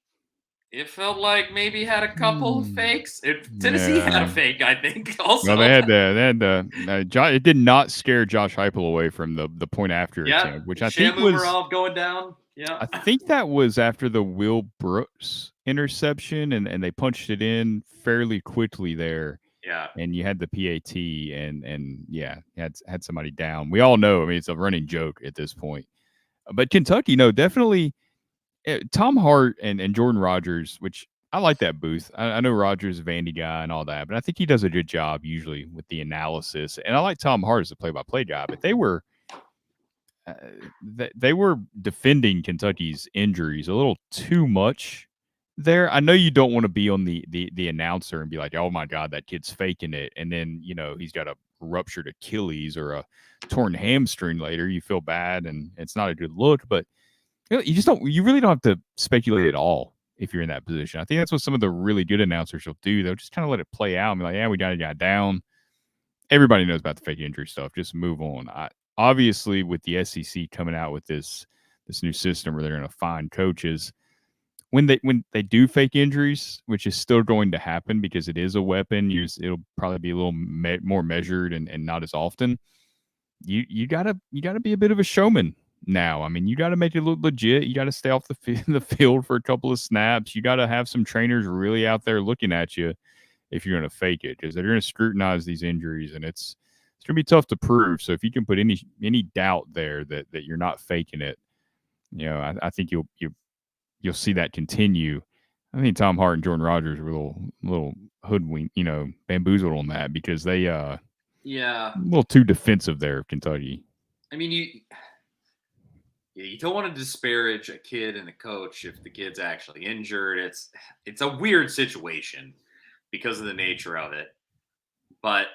it felt like maybe had a couple of fakes. Tennessee had a fake, I think. Also, no, they had it did not scare Josh Heupel away from the point after attempt, which I think was going down. Yeah, I think that was after the Will Brooks interception, and they punched it in fairly quickly there. Yeah, and you had the PAT, and had somebody down. We all know. I mean, it's a running joke at this point. But Kentucky, no, definitely Tom Hart and Jordan Rogers, which I like that booth. I know Rogers is a Vandy guy and all that, but I think he does a good job usually with the analysis. And I like Tom Hart as a play-by-play guy, but they were defending Kentucky's injuries a little too much there. I know you don't want to be on the announcer and be like, oh my God, that kid's faking it. And then, he's got a ruptured Achilles or a torn hamstring later. You feel bad and it's not a good look, but you really don't have to speculate at all if you're in that position. I think that's what some of the really good announcers will do. They'll just kind of let it play out and be like, yeah, we got a guy down. Everybody knows about the fake injury stuff. Just move on. Obviously, with the SEC coming out with this new system where they're going to find coaches, when they do fake injuries, which is still going to happen because it is a weapon, it'll probably be a little more measured and not as often. You gotta be a bit of a showman now. I mean, you got to make it look legit. You got to stay off the field for a couple of snaps. You got to have some trainers really out there looking at you if you're going to fake it, because they're going to scrutinize these injuries, and it's going to be tough to prove. So if you can put any doubt there that you're not faking it, I think you'll see that continue. I think Tom Hart and Jordan Rogers were a little hoodwinked, bamboozled on that because they a little too defensive there of Kentucky. I mean, you don't want to disparage a kid and a coach if the kid's actually injured. It's a weird situation because of the nature of it. But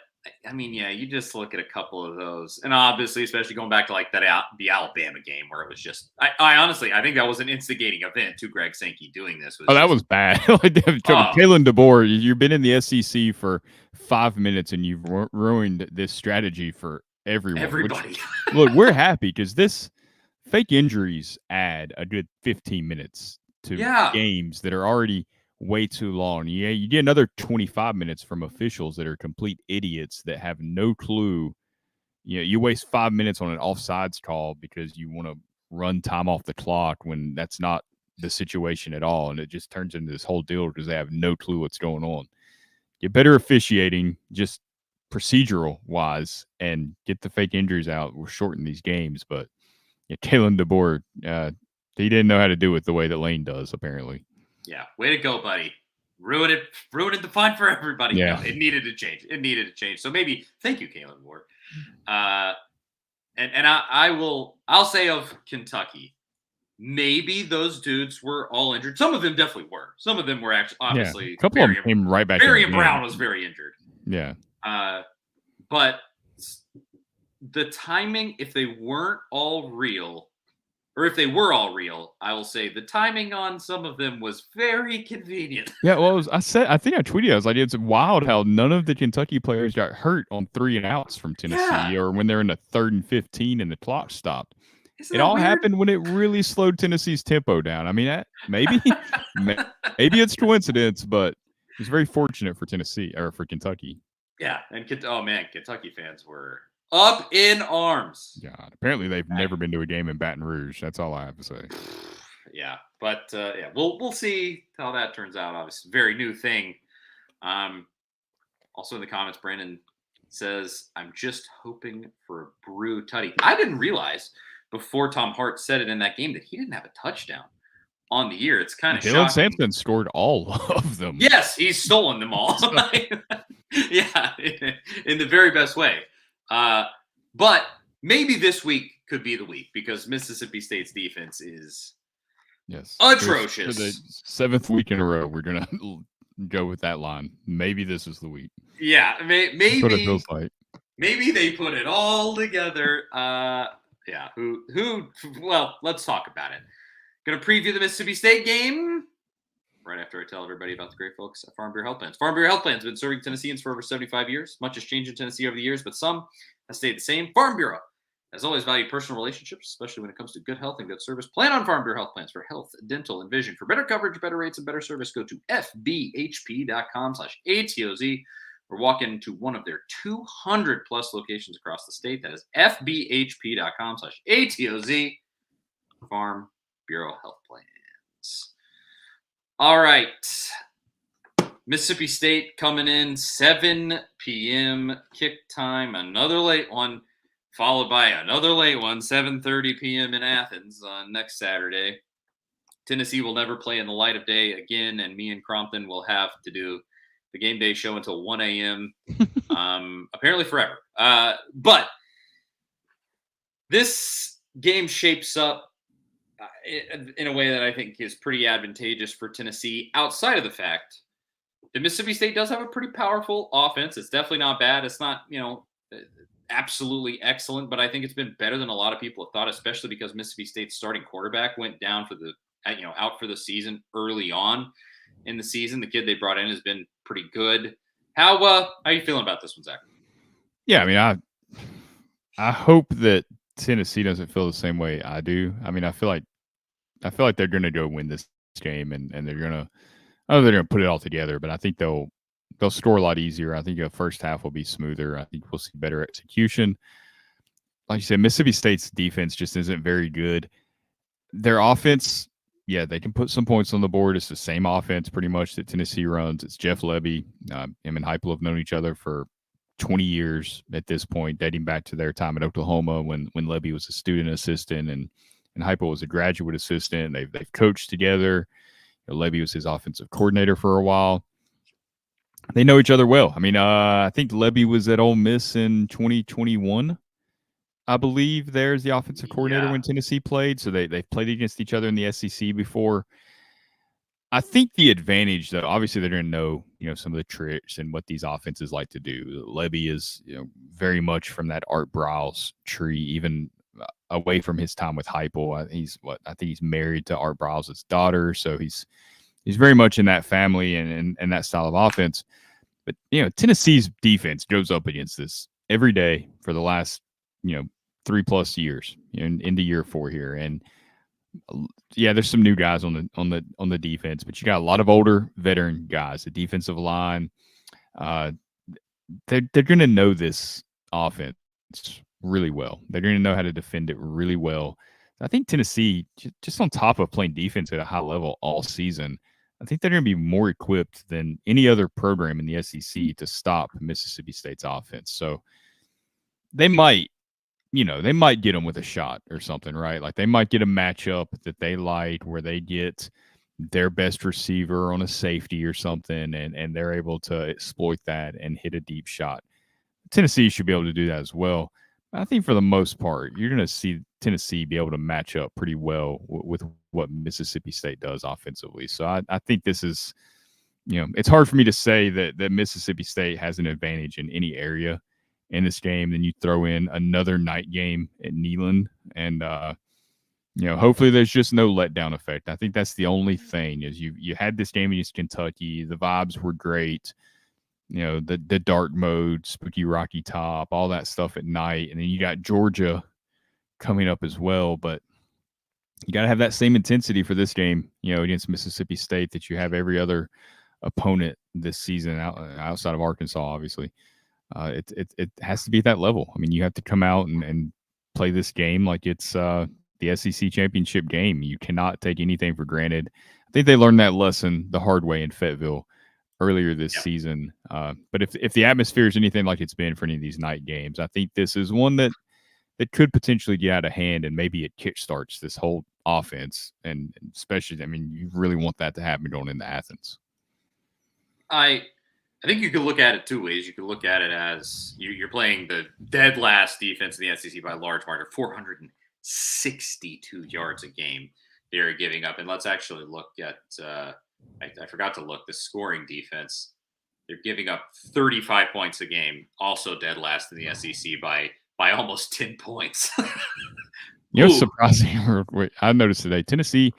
I mean, you just look at a couple of those, and obviously, especially going back to like the Alabama game where it was just, I honestly, I think that was an instigating event to Greg Sankey doing this. That was bad. Kalen DeBoer, you've been in the SEC for 5 minutes and you've ruined this strategy for everyone. Everybody. Look, we're happy because this fake injuries add a good 15 minutes to games that are already way too long. You get another 25 minutes from officials that are complete idiots that have no clue. You waste 5 minutes on an offsides call because you want to run time off the clock when that's not the situation at all. And it just turns into this whole deal because they have no clue what's going on. Get better officiating, just procedural wise, and get the fake injuries out. We'll shorten these games. But Kalen DeBoer, he didn't know how to do it the way that Lane does, apparently. Yeah, way to go, buddy. Ruined the fun for everybody. Yeah. No, it needed to change. So maybe, thank you, Kalen Moore. And I'll say of Kentucky, maybe those dudes were all injured. Some of them definitely were. Some of them were actually, obviously. A couple of them came right back. Marion Brown was very injured. Yeah. But the timing, if they weren't all real, or if they were all real, I will say the timing on some of them was very convenient. Yeah, well, I think I tweeted, I was like, it's wild how none of the Kentucky players got hurt on 3 and outs from Tennessee or when they're in the 3rd and 15 and the clock stopped. It all happened when it really slowed Tennessee's tempo down. I mean, maybe it's coincidence, but it was very fortunate for Tennessee or for Kentucky. Yeah, and Kentucky fans were up in arms. God, apparently they've never been to a game in Baton Rouge. That's all I have to say. Yeah, but we'll see how that turns out. Obviously, very new thing. Also in the comments, Brandon says, "I'm just hoping for a brew tutty." I didn't realize before Tom Hart said it in that game that he didn't have a touchdown on the year. It's kind of shocking. Samson scored all of them. Yes, he's stolen them all. Yeah, in the very best way. But maybe this week could be the week because Mississippi State's defense is atrocious. For the 7th week in a row, we're going to go with that line. Maybe this is the week. Yeah, maybe. That's what it feels like. Maybe they put it all together. Yeah, well, let's talk about it. Going to preview the Mississippi State game right after I tell everybody about the great folks at Farm Bureau Health Plans. Farm Bureau Health Plans have been serving Tennesseans for over 75 years. Much has changed in Tennessee over the years, but some have stayed the same. Farm Bureau has always valued personal relationships, especially when it comes to good health and good service. Plan on Farm Bureau Health Plans for health, dental, and vision. For better coverage, better rates, and better service, go to fbhp.com/ATOZ or walk into one of their 200-plus locations across the state. That is fbhp.com/ATOZ. Farm Bureau Health Plans. All right. Mississippi State coming in 7 p.m. kick time. Another late one. followed by another late one, 7:30 p.m. in Athens on next Saturday. Tennessee will never play in the light of day again, and me and Crompton will have to do the game day show until 1 a.m. Apparently forever. But this game shapes up in a way that I think is pretty advantageous for Tennessee, outside of the fact that Mississippi State does have a pretty powerful offense. It's definitely not bad. It's not, absolutely excellent, but I think it's been better than a lot of people have thought, especially because Mississippi State's starting quarterback went down out for the season early on in the season. The kid they brought in has been pretty good. How are you feeling about this one, Zach? Yeah, I mean, I hope that Tennessee doesn't feel the same way I do. I mean, I feel like they're going to go win this game, and they're going to. I know they're going to put it all together, but I think they'll score a lot easier. I think the first half will be smoother. I think we'll see better execution. Like you said, Mississippi State's defense just isn't very good. Their offense, yeah, they can put some points on the board. It's the same offense pretty much that Tennessee runs. It's Jeff Lebby. Him and Heupel have known each other for 20 years at this point, dating back to their time at Oklahoma when Lebby was a student assistant and Heupel was a graduate assistant. They've coached together. Lebby was his offensive coordinator for a while. They know each other well. I mean, I think Lebby was at Ole Miss in 2021. I believe there's the offensive coordinator when Tennessee played. So they've played against each other in the SEC before. I think the advantage, though, obviously they're going to know, some of the tricks and what these offenses like to do. Lebby is, very much from that Art Briles tree, even away from his time with Heupel. I think he's married to Art Briles' daughter, so he's very much in that family and that style of offense. But Tennessee's defense goes up against this every day for the last 3+ years, into year 4 here, and yeah, there's some new guys on the defense, but you got a lot of older veteran guys. The defensive line, they're going to know this offense really well. They're going to know how to defend it really well. I think Tennessee, just on top of playing defense at a high level all season, I think they're going to be more equipped than any other program in the SEC to stop Mississippi State's offense. So they might get them with a shot or something, right? Like they might get a matchup that they like where they get their best receiver on a safety or something, and they're able to exploit that and hit a deep shot. Tennessee should be able to do that as well. I think for the most part, you're going to see Tennessee be able to match up pretty well with what Mississippi State does offensively. So I think this is, it's hard for me to say that Mississippi State has an advantage in any area in this game. Then you throw in another night game at Neyland, and hopefully there's just no letdown effect. I think that's the only thing is you had this game against Kentucky. The vibes were great. The dark mode, spooky Rocky Top, all that stuff at night. And then you got Georgia coming up as well. But you got to have that same intensity for this game, against Mississippi State that you have every other opponent this season outside of Arkansas, obviously. It has to be at that level. I mean, you have to come out and play this game like it's the SEC championship game. You cannot take anything for granted. I think they learned that lesson the hard way in Fayetteville earlier this season. But if the atmosphere is anything like it's been for any of these night games, I think this is one that could potentially get out of hand, and maybe it kickstarts this whole offense. And especially, I mean, you really want that to happen going into Athens. I think you could look at it two ways. You could look at it as you're playing the dead last defense in the SEC by a large margin, 462 yards a game they're giving up. And let's actually look at I forgot to look, the scoring defense. They're giving up 35 points a game, also dead last in the SEC by almost 10 points. Surprising. I noticed today, Tennessee,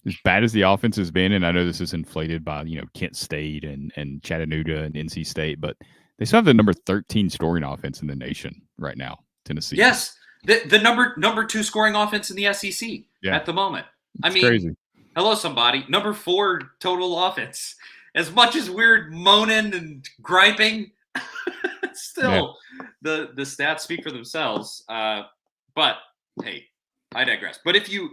as bad as the offense has been, and I know this is inflated by Kent State and Chattanooga and NC State, but they still have the number 13 scoring offense in the nation right now. Tennessee. Yes, the number 2 scoring offense in the SEC at the moment. It's crazy. Hello, somebody. Number 4 total offense. As much as we're moaning and griping, still the stats speak for themselves. But hey, I digress. But if you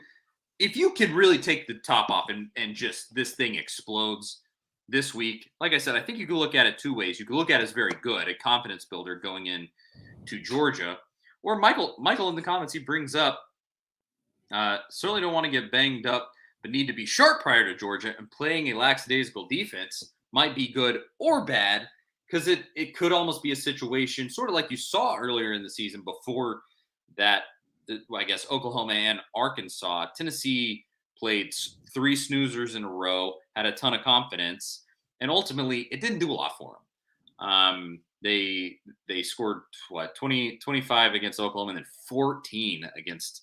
can really take the top off and just this thing explodes this week, like I said, I think you can look at it two ways. You can look at it as very good, a confidence builder going in to Georgia, Or Michael in the comments, he brings up, certainly don't want to get banged up, but need to be sharp prior to Georgia, and playing a lackadaisical defense might be good or bad, because it could almost be a situation sort of like you saw earlier in the season before that. I guess Oklahoma and Arkansas. Tennessee played 3 snoozers in a row, had a ton of confidence, and ultimately it didn't do a lot for them. They scored 25 against Oklahoma and then 14 against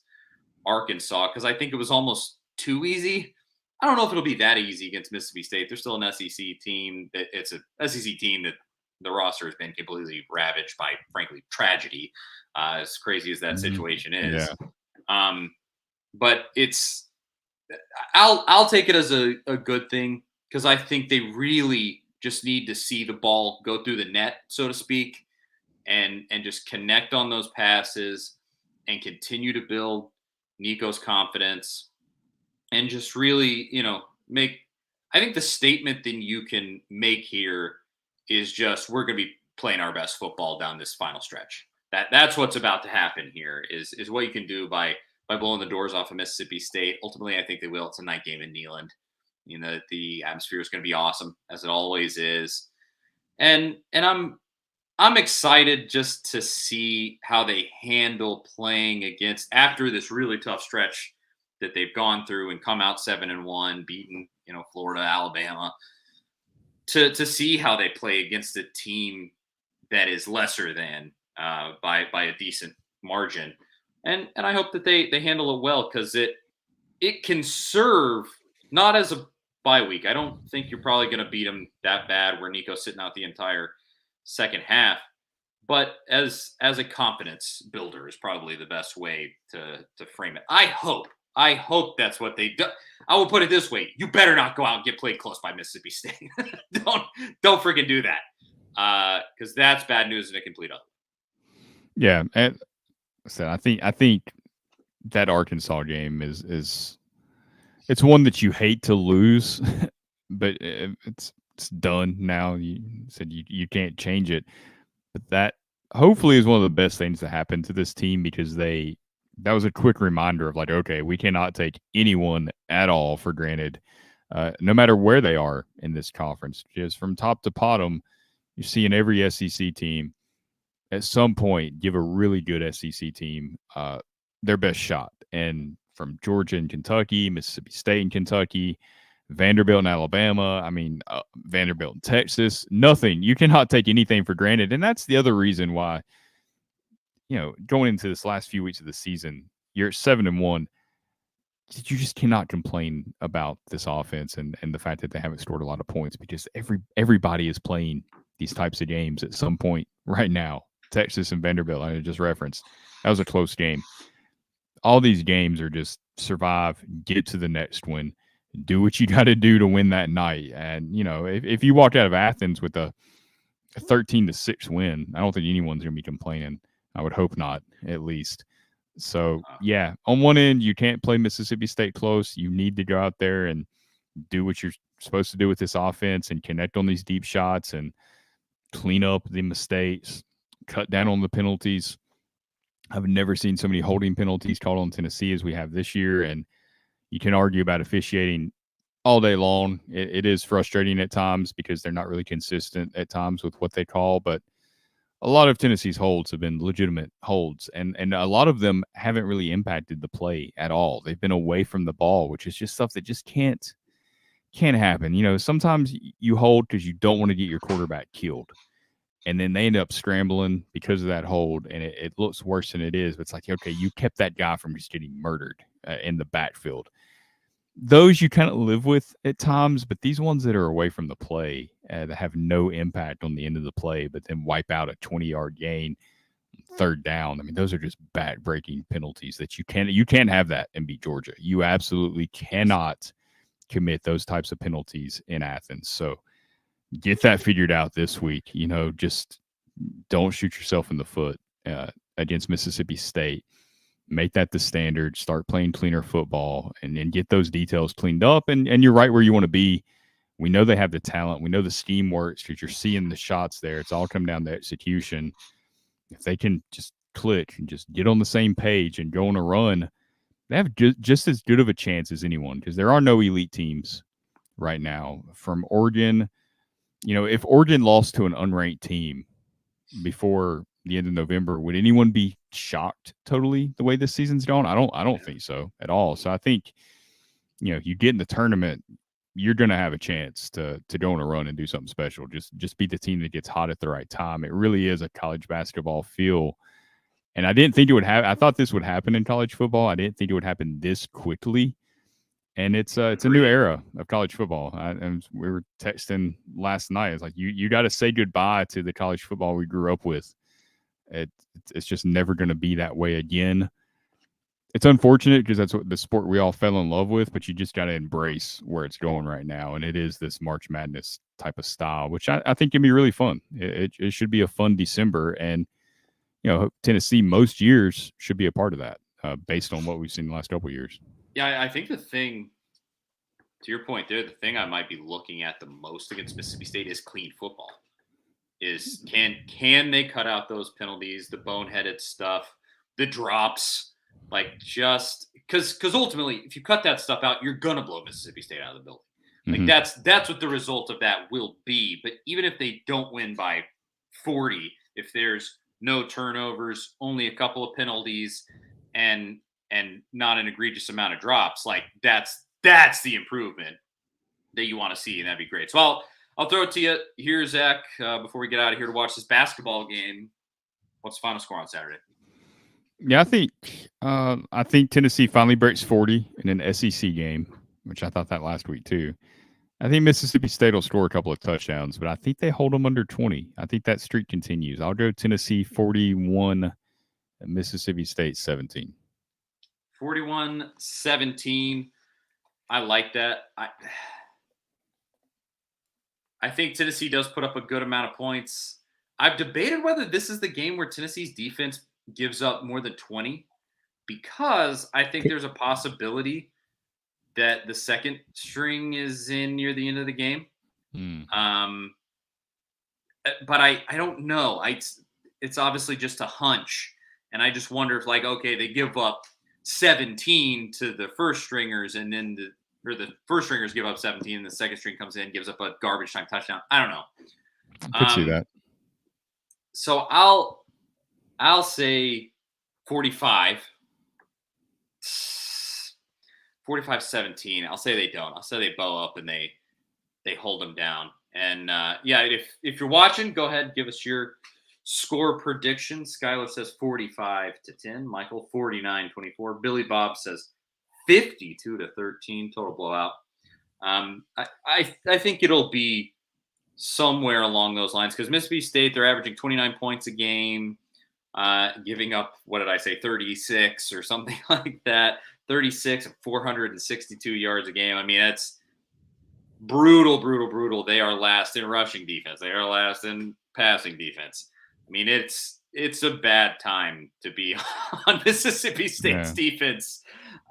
Arkansas, because I think it was almost too easy. I don't know if it'll be that easy against Mississippi State. They're still an SEC team. It's an SEC team that the roster has been completely ravaged by, frankly, tragedy. As crazy as that situation is. Yeah. But I'll take it as a good thing, because I think they really just need to see the ball go through the net, so to speak, and just connect on those passes and continue to build Nico's confidence, and just really, make. I think the statement that you can make here is just, we're going to be playing our best football down this final stretch. That's what's about to happen here is what you can do by blowing the doors off of Mississippi State. Ultimately, I think they will. It's a night game in Neyland. The atmosphere is going to be awesome, as it always is. And I'm excited just to see how they handle playing against, after this really tough stretch that they've gone through and come out 7-1, beating, Florida, Alabama, to see how they play against a team that is lesser than, by a decent margin, and I hope that they handle it well, because it can serve not as a bye week. I don't think you're probably going to beat them that bad where Nico's sitting out the entire second half, but as a confidence builder is probably the best way to frame it. I hope that's what they do. I will put it this way: you better not go out and get played close by Mississippi State. don't freaking do that, because that's bad news in a complete other. Yeah, and so I think that Arkansas game is it's one that you hate to lose, but it's done now. You said you can't change it, but that hopefully is one of the best things that happened to this team, because that was a quick reminder of, like, okay, we cannot take anyone at all for granted, no matter where they are in this conference. Just from top to bottom, you're seeing every SEC team at some point give a really good SEC team their best shot. And from Georgia and Kentucky, Mississippi State and Kentucky, Vanderbilt and Alabama, Vanderbilt and Texas, nothing. You cannot take anything for granted. And that's the other reason why, going into this last few weeks of the season, you're at 7-1. You just cannot complain about this offense and the fact that they haven't scored a lot of points, because everybody is playing these types of games at some point right now. Texas and Vanderbilt, I just referenced, that was a close game. All these games are just survive, get to the next one, do what you got to do to win that night. And, if you walk out of Athens with a 13-6 win, I don't think anyone's going to be complaining. I would hope not, at least. So, yeah, on one end, you can't play Mississippi State close. You need to go out there and do what you're supposed to do with this offense and connect on these deep shots and clean up the mistakes, cut down on the penalties. I've never seen so many holding penalties called on Tennessee as we have this year, and you can argue about officiating all day long. It is frustrating at times because they're not really consistent at times with what they call, but a lot of Tennessee's holds have been legitimate holds, and a lot of them haven't really impacted the play at all. They've been away from the ball, which is just stuff that just can't happen. Sometimes you hold because you don't want to get your quarterback killed, and then they end up scrambling because of that hold, and it looks worse than it is. But it's like, okay, you kept that guy from just getting murdered in the backfield. Those you kind of live with at times, but these ones that are away from the play that have no impact on the end of the play, but then wipe out a 20-yard gain, third down. Those are just back-breaking penalties that you can't have that and beat Georgia. You absolutely cannot commit those types of penalties in Athens. So get that figured out this week. Just don't shoot yourself in the foot against Mississippi State. Make that the standard. Start playing cleaner football and get those details cleaned up. And you're right where you want to be. We know they have the talent. We know the scheme works because you're seeing the shots there. It's all come down to execution. If they can just click and just get on the same page and go on a run, they have just as good of a chance as anyone, because there are no elite teams right now. From Oregon, if Oregon lost to an unranked team before the end of November, would anyone be shocked totally the way this season's gone? I don't think so at all. So I think, you get in the tournament, you're going to have a chance to go on a run and do something special. Just be the team that gets hot at the right time. It really is a college basketball feel. And I didn't think it would happen. I thought this would happen in college football. I didn't think it would happen this quickly. And it's a new era of college football. And we were texting last night. It's like, you got to say goodbye to the college football we grew up with. It's just never going to be that way again. It's unfortunate because that's what the sport we all fell in love with, but you just got to embrace where it's going right now. And it is this March Madness type of style, which I think can be really fun. It should be a fun December. And, Tennessee most years should be a part of that based on what we've seen the last couple of years. Yeah, I think the thing, to your point there, the thing I might be looking at the most against Mississippi State is clean football. Is can they cut out those penalties, the boneheaded stuff, the drops, like just because ultimately, if you cut that stuff out, you're gonna blow Mississippi State out of the building. Like that's what the result of that will be. But even if they don't win by 40, if there's no turnovers, only a couple of penalties, and not an egregious amount of drops, like that's the improvement that you want to see, and that'd be great. So I'll throw it to you here, Zach, before we get out of here to watch this basketball game. What's the final score on Saturday? Yeah, I think Tennessee finally breaks 40 in an SEC game, which I thought that last week too. I think Mississippi State will score a couple of touchdowns, but I think they hold them under 20. I think that streak continues. I'll go Tennessee 41, and Mississippi State 17. 41-17. I like that. I think Tennessee does put up a good amount of points. I've debated whether this is the game where Tennessee's defense gives up more than 20, because I think there's a possibility that the second string is in near the end of the game. But I don't know. It's obviously just a hunch. And I just wonder if, like, okay, they give up 17 to the first stringers, and then the first stringers give up 17, and the second string comes in, gives up a garbage time touchdown. I don't know. I could see that. So I'll say 45. 45-17. I'll say they don't. I'll say they bow up and they hold them down. And if you're watching, go ahead and give us your score prediction. Skylar says 45-10. Michael 49-24. Billy Bob says 52-13. Total blowout. I think it'll be somewhere along those lines, because Mississippi State, they're averaging 29 points a game, giving up, what did I say, 36 or something like that. 36 and 462 yards a game. I mean, that's brutal. They are last in rushing defense. They are last in passing defense. I mean, it's a bad time to be on Mississippi State's defense.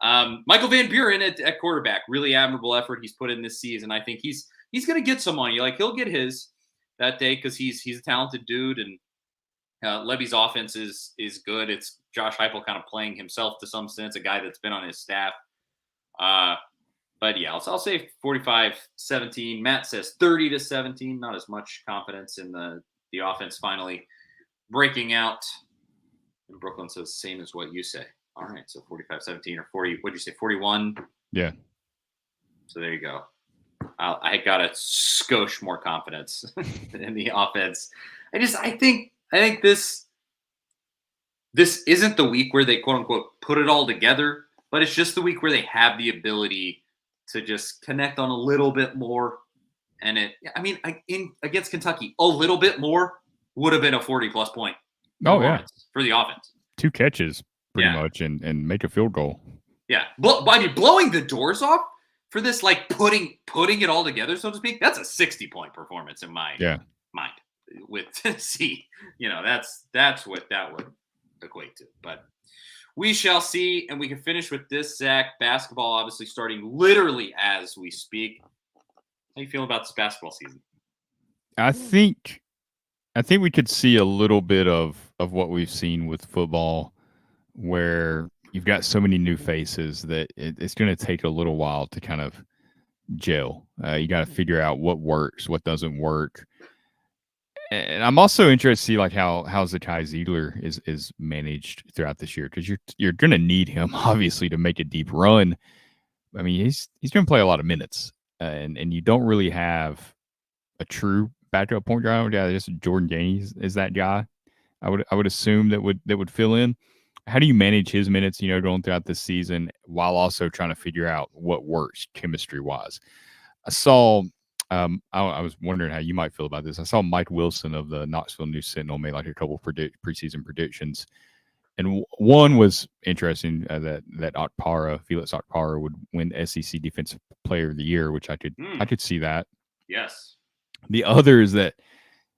Michael Van Buren at quarterback, really admirable effort he's put in this season. I think he's going to get some on you. Like, he'll get his that day because he's a talented dude, and Levy's offense is good. It's Josh Heupel kind of playing himself to some sense, a guy that's been on his staff. But yeah, I'll say 45-17. Matt says 30-17. Not as much confidence in the offense finally breaking out. And Brooklyn says same as what you say. All right, so 45-17 or 40. What'd you say? 41. Yeah. So there you go. I got a skosh more confidence in the offense. I think this isn't the week where they, quote unquote, put it all together, but it's just the week where they have the ability to just connect on a little bit more. And against Kentucky, a little bit more would have been a 40-plus point for the offense. 2 catches pretty much and make a field goal. Yeah. Blowing the doors off for this, like putting it all together, so to speak, that's a 60-point performance in my mind. With Tennessee, that's what that would equate to. But we shall see, and we can finish with this, Zach. Basketball obviously starting literally as we speak. How you feel about this basketball season? I think I think we could see a little bit of what we've seen with football, where you've got so many new faces that it's going to take a little while to kind of gel. You got to figure out what works, what doesn't work. And I'm also interested to see like how Zakai Ziegler is managed throughout this year, because you're going to need him obviously to make a deep run. I mean, he's going to play a lot of minutes, and you don't really have a true backup point guard. Yeah, just Jordan Gaines is that guy. I would assume that would fill in. How do you manage his minutes, going throughout this season while also trying to figure out what works chemistry wise? I saw. I was wondering how you might feel about this. I saw Mike Wilson of the Knoxville News Sentinel made like a couple preseason predictions, and one was interesting, that Felix Okpara would win SEC Defensive Player of the Year, which I could see that. Yes. The other is that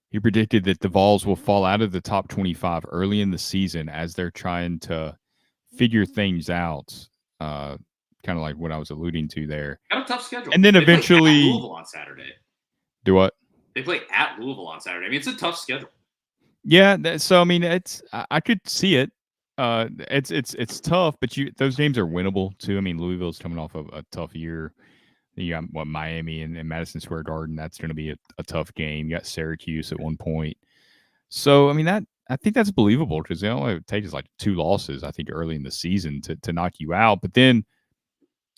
he predicted that the Vols will fall out of the top 25 early in the season as they're trying to figure things out. Kind of like what I was alluding to there. Got a tough schedule. And then they eventually play at Louisville on Saturday. Do what? They play at Louisville on Saturday. I mean, it's a tough schedule. Yeah, so I mean, I could see it. It's tough, but those games are winnable too. I mean, Louisville's coming off of a tough year. You got Miami and Madison Square Garden. That's going to be a tough game. You got Syracuse at one point. So I mean, I think that's believable, because all it takes is like 2 losses, I think, early in the season to knock you out. But then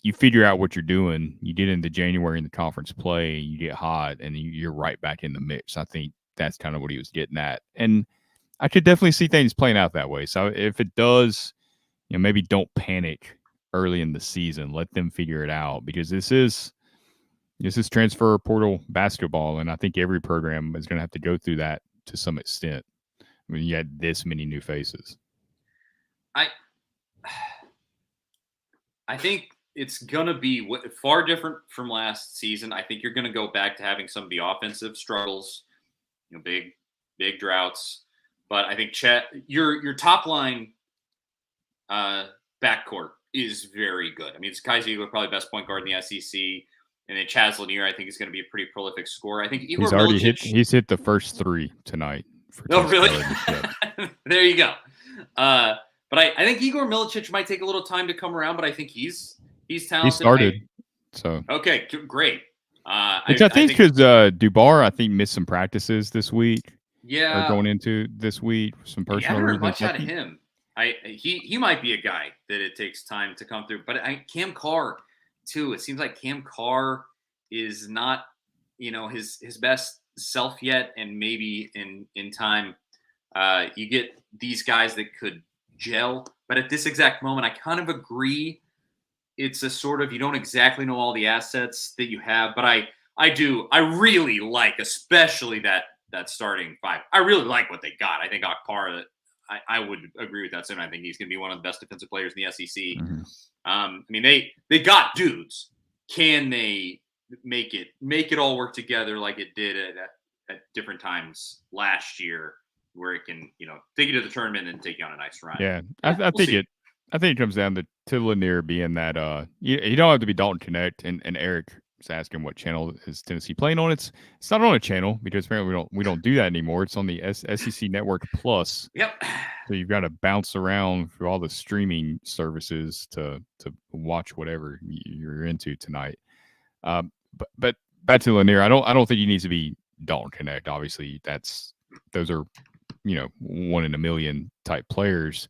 you figure out what you're doing. You get into January in the conference play, you get hot, and you're right back in the mix. I think that's kind of what he was getting at. And I could definitely see things playing out that way. So if it does, maybe don't panic early in the season. Let them figure it out, because this is transfer portal basketball, and I think every program is going to have to go through that to some extent. I mean, you had this many new faces. I think it's going to be far different from last season. I think you're going to go back to having some of the offensive struggles, big droughts. But I think your top line backcourt is very good. I mean, it's Kai Ziegler, probably best point guard in the SEC. And then Chaz Lanier, I think, is going to be a pretty prolific scorer. I think Igor Milicic, he's hit the first 3 tonight. Oh, really? There you go. But I think Igor Milicic might take a little time to come around, but I think he's talented. He started. So okay, great. Which I think because Dubar, I think, missed some practices this week. Yeah, or going into this week, some personal. I haven't heard much out of him. He might be a guy that it takes time to come through. But Cam Carr too. It seems like Cam Carr is not his best self yet, and maybe in time you get these guys that could gel. But at this exact moment, I kind of agree. It's a sort of, you don't exactly know all the assets that you have, but I really like, especially that starting 5. I really like what they got. I think Akpara, I would agree with that. I think he's going to be one of the best defensive players in the SEC. Mm-hmm. I mean, they got dudes. Can they make it all work together like it did at different times last year, where it can take you to the tournament and take you on a nice run? Yeah, I think it comes down to Lanier being that you don't have to be Dalton Connect, and Eric is asking what channel is Tennessee playing on. It's not on a channel, because apparently we don't do that anymore. It's on the SEC Network Plus. Yep. So you've got to bounce around through all the streaming services to watch whatever you're into tonight. But back to Lanier, I don't think he needs to be Dalton Connect. Obviously, those are 1 in a million type players.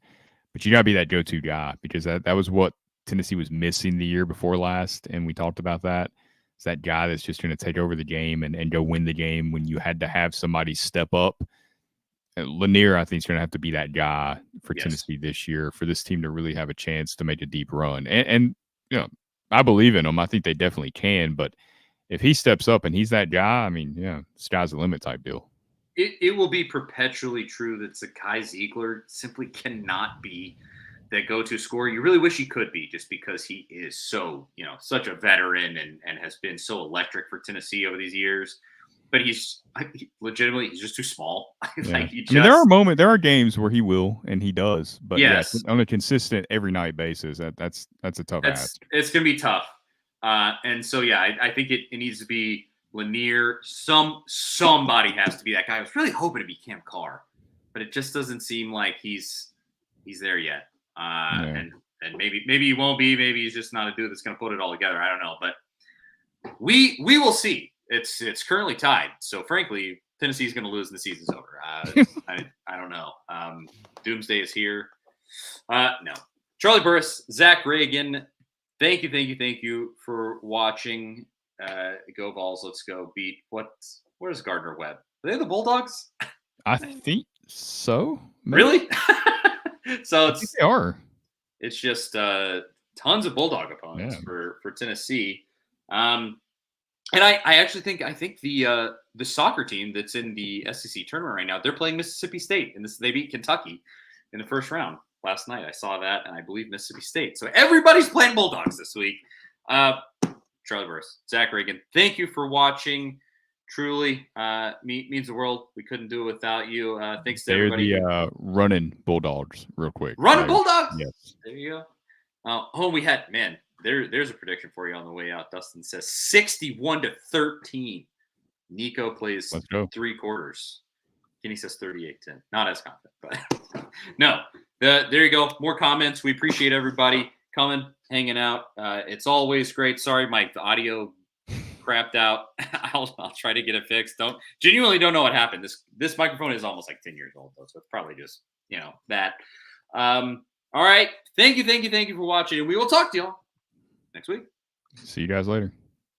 But you got to be that go-to guy, because that was what Tennessee was missing the year before last, and we talked about that. It's that guy that's just going to take over the game and go win the game when you had to have somebody step up. Lanier, I think, is going to have to be that guy for Tennessee this year, for this team to really have a chance to make a deep run. And I believe in him. I think they definitely can. But if he steps up and he's that guy, I mean, sky's the limit type deal. It will be perpetually true that Zakai Ziegler simply cannot be that go-to scorer. You really wish he could be, just because he is so, such a veteran and has been so electric for Tennessee over these years. But he's just too small. Yeah. There are games where he will, and he does. But yes, on a consistent every night basis, that's a tough ask. It's going to be tough. And so, I think it needs to be Lanier. Somebody has to be that guy. I was really hoping to be Cam Carr, but it just doesn't seem like he's there yet. And maybe he won't be. Maybe he's just not a dude that's going to put it all together. I don't know, but we will see. It's currently tied. So frankly, Tennessee's going to lose and the season's over. I don't know. Doomsday is here. No. Charlie Burris, Zach Reagan, thank you for watching. Go Vols, let's go beat. Where's Gardner Webb? Are they the Bulldogs? I think so. Maybe. Really? So I think they are. It's just tons of Bulldog opponents for Tennessee. And I actually think the soccer team that's in the SEC tournament right now, they're playing Mississippi State, and they beat Kentucky in the first round last night. I saw that, and I believe Mississippi State. So everybody's playing Bulldogs this week. Charlie Burris, Zach Reagan, thank you for watching. Truly means the world. We couldn't do it without you. Thanks to everybody. They're the running Bulldogs, real quick. Running Bulldogs? Yes. There you go. We had, man, there's a prediction for you on the way out. Dustin says 61-13. Nico plays 3 quarters. Kenny says 38-10. Not as confident, but no. There you go. More comments. We appreciate everybody coming, hanging out. It's always great. Sorry, Mike, the audio crapped out. I'll try to get it fixed. Genuinely don't know what happened. This microphone is almost like 10 years old though, so it's probably just that. All right. Thank you for watching, and we will talk to y'all next week. See you guys later.